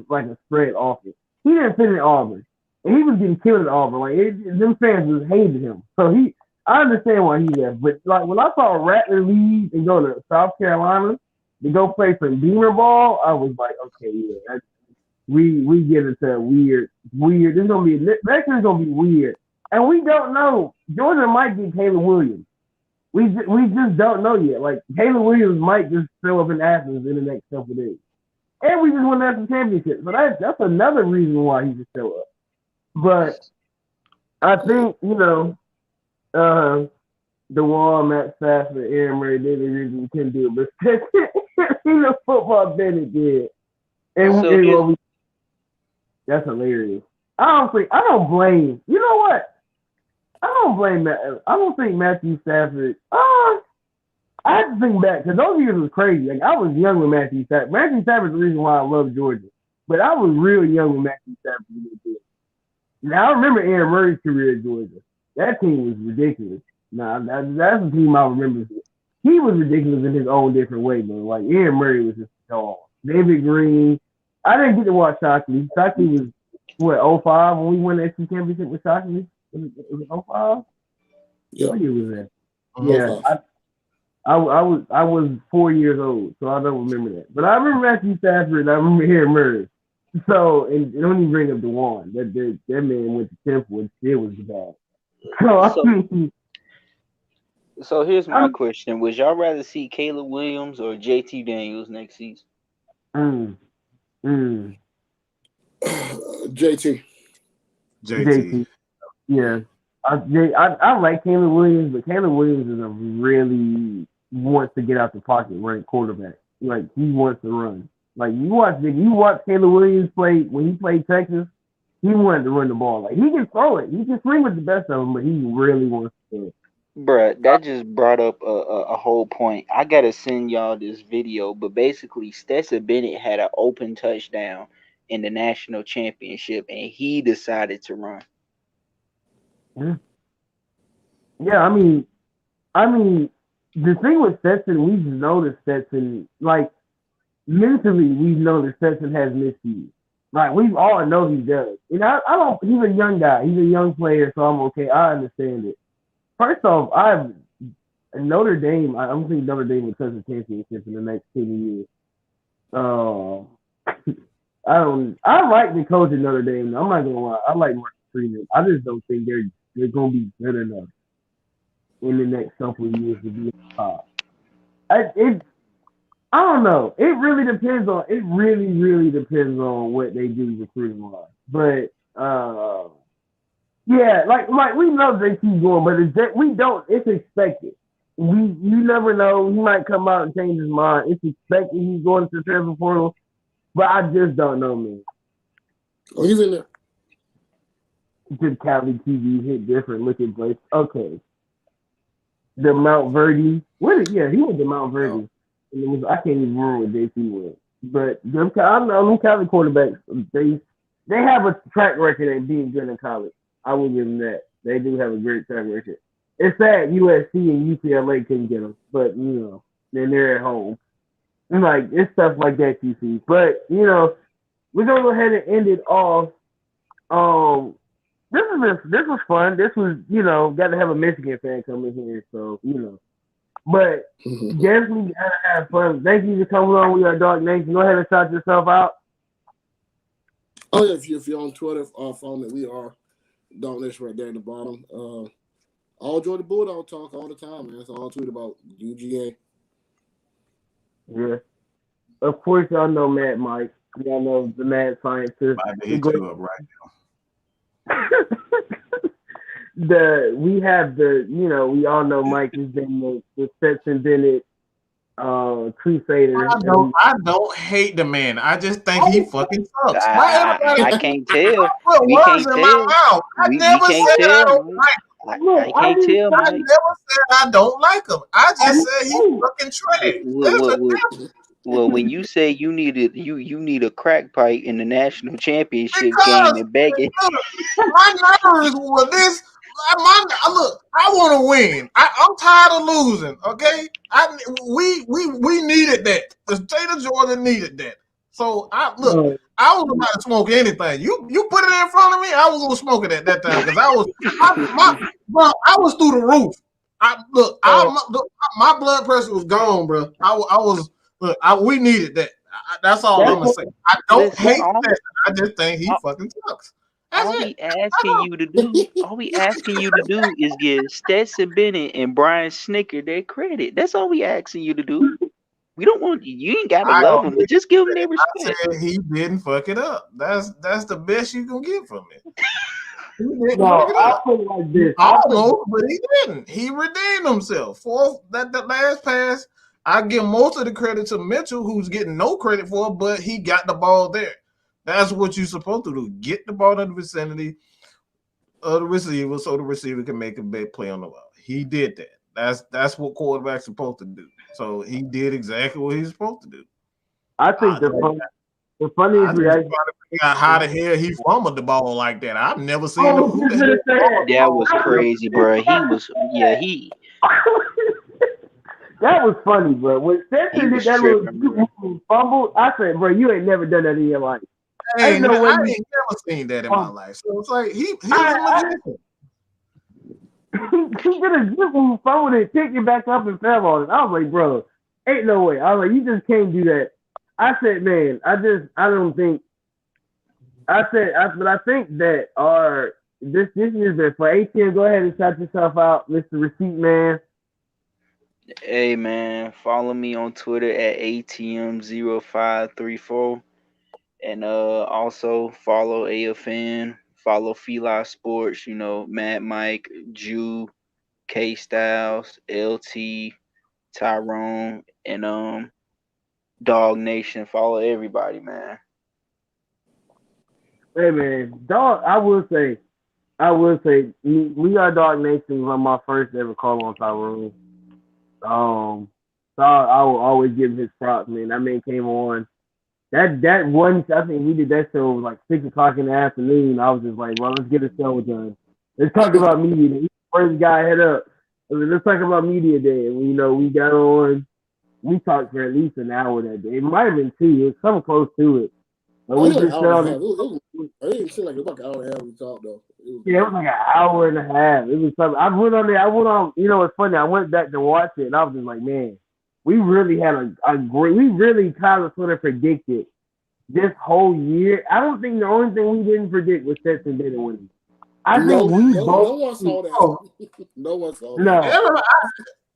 like a spread offense. He didn't fit in Auburn, and he was getting killed at Auburn. Like them fans just hated him. So I understand why he left. But like when I saw Rattler leave and go to South Carolina to go play for Beamer ball, I was like, okay, yeah, we get into weird. This gonna be next year's gonna be weird. And we don't know. Georgia might get Caleb Williams. We just don't know yet. Like, Caleb Williams might just show up in Athens in the next couple of days. And we just won the national championship. So that's another reason why he should show up. But I think, the wall, Matt Stafford, Aaron Murray, they really couldn't do it. But football Bennett did. And that's hilarious. I don't blame. You know what? I don't blame Matt. I don't think Matthew Stafford. I have to think back because those years was crazy. Like I was young with Matthew Stafford. Matthew Stafford's the reason why I love Georgia. But I was real young with Matthew Stafford. Now I remember Aaron Murray's career at Georgia. That team was ridiculous. That's the team I remember. He was ridiculous in his own different way, but like Aaron Murray was just a dog. David Green. I didn't get to watch Shockey. Shockey was What, 05 when we won the SEC championship with Shockey? Was it 05? Yeah, What year was that? Mhm. Yeah, 05. I was 4 years old, so I don't remember that. But I remember Matthew Stafford and I remember hearing Murray. So and don't even bring up Dewan. That man went to Temple and still was bad. So I So mean, so here's my I'm question: would y'all rather see Caleb Williams or JT Daniels next season? mm, mm, JT. JT. JT. Yeah. I like Caleb Williams, but Caleb Williams is a really wants to get out the pocket running quarterback. Like he wants to run. Like you watch Caleb Williams play when he played Texas, he wanted to run the ball. Like he can throw it. He can swing with the best of them, but he really wants to. Bruh, that just brought up a whole point. I gotta send y'all this video, but basically Stetson Bennett had an open touchdown in the national championship, and he decided to run. Yeah, yeah. I mean, the thing with Stetson, we've noticed Stetson like mentally, we know that Stetson has miscues. Like we all know he does. And I don't. He's a young guy. He's a young player, so I'm okay. I understand it. First off, Notre Dame. I don't think Notre Dame will touch the championship in the next 10 years. Um, I don't. I like the coach at Notre Dame. I'm not gonna lie. I like Marcus Freeman. I just don't think they're gonna be good enough in the next couple of years to be on top. It I don't know. It really depends on. It really depends on what they do recruiting wise. But yeah, like we know they keep going, but we don't. It's expected. You never know. He might come out and change his mind. It's expected he's going to the transfer portal, but I just don't know, man. Oh, he's in there. Did Cali TV hit different? Look at Blake. Okay, the Mount Verdi. Yeah, he went to Mount Verdi. And I can't even remember what JT was. But I know them college quarterbacks, they have a track record at being good in college. I will give them that. They do have a great track record. It's sad USC and UCLA couldn't get them, but then they're at home. And like it's stuff like that you see. But we're gonna go ahead and end it off. Um, this was fun. This was got to have a Michigan fan come in here, so But definitely gotta have fun. Thank you for coming on with our Dark Nation. Go ahead and shout yourself out. Oh yeah, if you're on Twitter, follow me. We are Dark Nation right there at the bottom. All enjoy the Bulldog talk all the time, man. That's all I tweet about UGA. Yeah. Of course, y'all know Mad Mike. Y'all know the mad scientist. About to hit you up right We have we all know Mike has been the Stetson Bennett crusader. I don't hate the man. I just think he fucking sucks. I can't tell. Put We words can't in my tell. mouth. I We never can't said I tell, don't Mike. like I can't tell, I Mike. never said I don't like him. I just said he's fucking trash. There's a difference. Well, when you say you need a crack pipe in the national championship game Because and begging, my nerves were this. Look, I want to win. I'm tired of losing. Okay, we needed that. The state of Georgia needed that. So I was about to smoke anything. You put it in front of me, I was gonna smoke it at that time because I was through the roof. My blood pressure was gone, bro. We needed that. That's all I'm gonna say. I don't hate that. I just think he fucking sucks. all we asking you to do is give Stetson Bennett and Brian Snicker their credit. That's all we asking you to do. We don't want you ain't gotta love them, but just give them their respect. I said he didn't fuck it up. That's the best you can get from it. I'll put it like this. Almost, but he didn't. He redeemed himself. For that last pass, I give most of the credit to Mitchell, who's getting no credit for it, but he got the ball there. That's what you're supposed to do. Get the ball in the vicinity of the receiver so the receiver can make a big play on the ball. He did that. That's what quarterback's supposed to do. So he did exactly what he's supposed to do. I think the funniest reaction. How the hell he fumbled the ball like that? I've never seen him do that. That was crazy, bro. He That was funny, bro. When Stetson did that little fumble, I said, bro, you ain't never done that in your life. Ain't no way. I ain't never seen that in my life. So it's like he's a magician. He did a zip move, folded it, picked it back up, and fell on it. I was like, bro, ain't no way. I was like, you just can't do that. I said, man, I don't think. But I think that this is that for ATM. Go ahead and shout yourself out, Mr. Receipt Man. Hey man, follow me on Twitter at ATM0534. And also follow AFN, follow FILA Sports, Matt Mike, Jew, K Styles, LT, Tyrone, and Dog Nation. Follow everybody, man. Hey man, dog. I will say, we are Dog Nation was my first ever call on Tyrone. So I will always give him his props, man. That man came on. That one, I think we did that show like 6:00 in the afternoon. I was just like, well, let's get a show done. Let's talk about media day. He's the first guy head up. Let's talk about media day. And we got on. We talked for at least an hour that day. It might have been 2. It was something close to it. But we just felt it didn't seem like it was like an hour and a half we talked though. It was like an hour and a half. It was something. I went on. It's funny. I went back to watch it, and I was just like, man, we really had a great. We really kind of sort of predicted this whole year. I don't think the only thing we didn't predict was Stetson Bennett winning. No one saw that. No one saw that. No.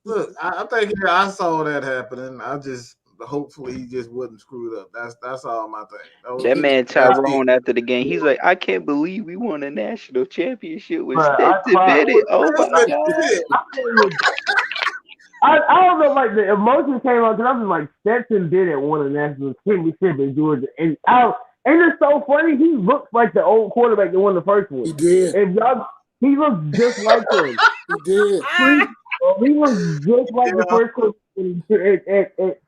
Look, I think I saw that happening. I just hopefully he just wasn't screwed up. That's all my thing. That man Tyrone after the game, he's like, I can't believe we won a national championship with Stetson Bennett. Oh my god! I don't know, like the emotion came on because I was like, Stetson Bennett won a national championship in Georgia, and it's so funny. He looks like the old quarterback that won the first one. He did. And he looks just like him. He did. He looks just like the first quarterback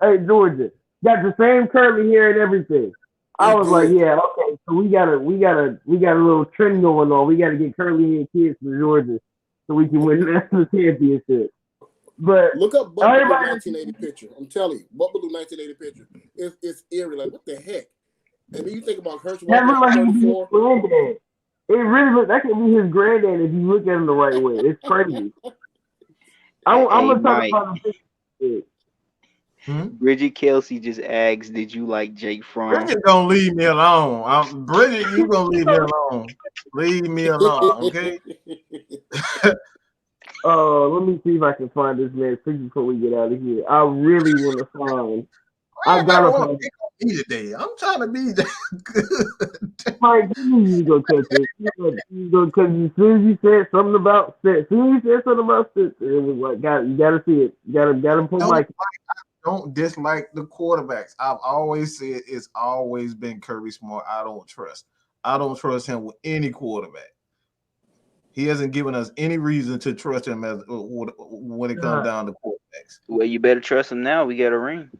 at Georgia. Got the same curly hair and everything. I was like, yeah, okay. So we got a little trend going on. We got to get curly hair kids from Georgia so we can win the national championship. But look up Buck Baloo 1980 picture. I'm telling you, Buck Baloo 1980 picture. It's eerie. Like, what the heck? And then you think about Herschel. That looks like his granddad. It really looks. That could be his granddad if you look at him the right way. It's crazy. I'm gonna talk about the Bridget Kelsey just asked, "Did you like Jake Fromm?" Bridget don't leave me alone. Bridget, you gonna leave me alone? Leave me alone, okay? Let me see if I can find this man before we get out of here. I really want to find. I gotta find me today. I'm trying to be good. Mike, you go catch it. You go catch it. As soon as you said something about Stetson, it was like, you gotta see it. You gotta put Mike. Don't dislike the quarterbacks. I've always said it's always been Kirby Smart. I don't trust him with any quarterback. He hasn't given us any reason to trust him as when it comes down to quarterbacks. Well, you better trust him now. We got a ring.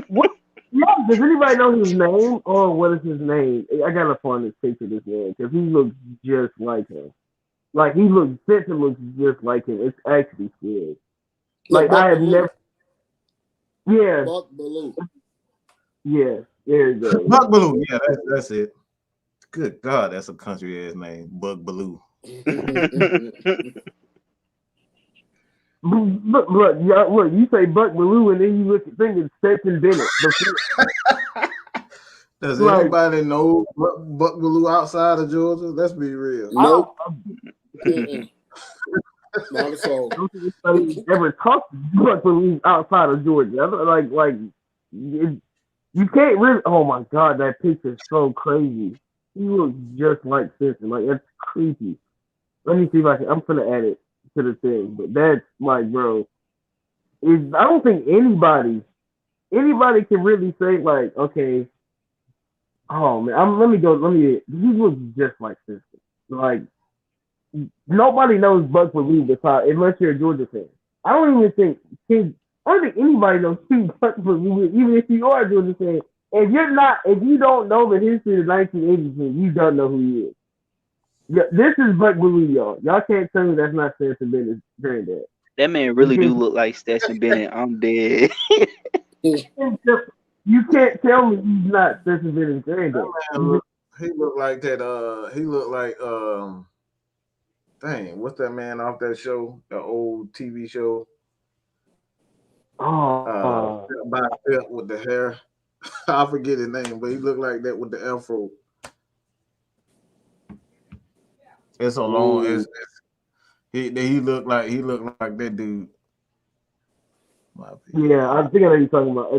What? Yeah, does anybody know his name or what is his name? I gotta find this picture of this man because he looks just like him. Like Stetson looks just like him. It's actually scary. Like I have never. Yeah. Buck Baloo. Yeah, there you go. Buck Baloo. Yeah, that's it. Good God, that's a country ass name, Buck Baloo. Look, you say Buck Baloo and then you think it's Stetson Bennett. Does anybody know Buck Baloo outside of Georgia? Let's be real. Nope. Not at all. Nobody ever talked to Buck Baloo outside of Georgia. Like you can't really. Oh my God, that picture is so crazy. He looks just like Stetson. Like that's creepy. Let me see if I'm gonna add it to the thing, but that's like, bro. I don't think anybody can really say like, okay. Oh man, let me. He looks just like Stetson. Like nobody knows Buck Baloo unless you're a Georgia fan. I don't think anybody knows who Buck Baloo is, even if you are a Georgia fan. If you don't know the history of the 1980s team, you don't know who he is. Yeah, this is Buck Baloo, y'all. Y'all can't tell me that's not Stetson Bennett's that. That man really do look like Stetson Bennett. I'm dead. You can't tell me he's not Spencer Bennett's granddad. He looked like that. He looked like dang, what's that man off that show? The old TV show. Step by step with the hair. I forget his name, but he looked like that with the afro. It's so long. He looked like that dude. Yeah, I think I know what you're talking about.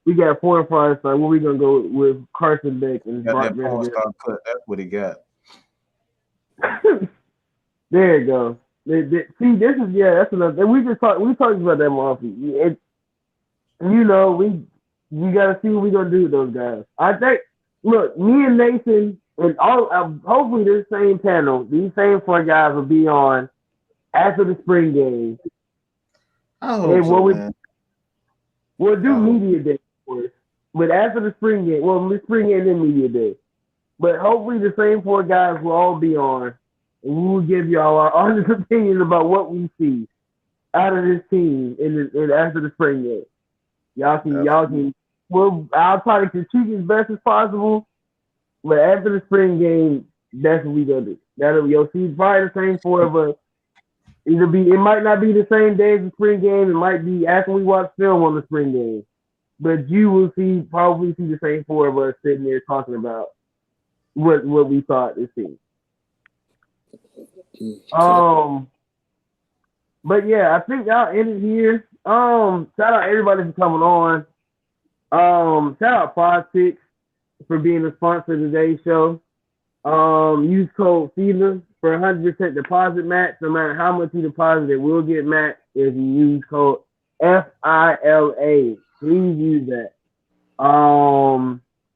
We got porn fries. Like, what we gonna go with Carson Beck and Brock Messenger? That's what he got. There you go. See, this is that's another. We talked about that more often. You gotta see what we gonna do with those guys. I think. Look, me and Nathan and all. Hopefully, this same panel, these same 4 guys will be on after the spring game. I hope so, man. We'll do media day, of course, but after the spring game, the spring game and media day. But hopefully, the same 4 guys will all be on, and we will give y'all our honest opinion about what we see out of this team in after the spring game. Y'all can. Well, I'll try to contribute as best as possible, but after the spring game, that's what we gonna do. You'll see probably the same 4 of us. It might not be the same day as the spring game. It might be after we watch film on the spring game, but you will probably see the same 4 of us sitting there talking about what we thought this season. But yeah, I think y'all ended here. Shout out everybody for coming on. Shout out Pod 6 for being a sponsor of today's show. Use code FILA for 100% deposit match. No matter how much you deposit, it will get matched if you use code FILA. Please use that.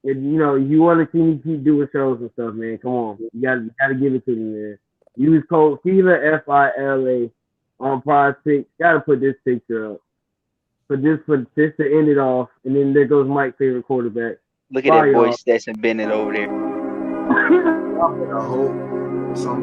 If you want to see me keep doing shows and stuff, man, come on. You gotta give it to me, man. Use code FILA FILA on Pod 6. Gotta put this picture up. Just to end it off, and then there goes Mike's favorite quarterback. Look at that boy Stetson Bennett over there. I hope some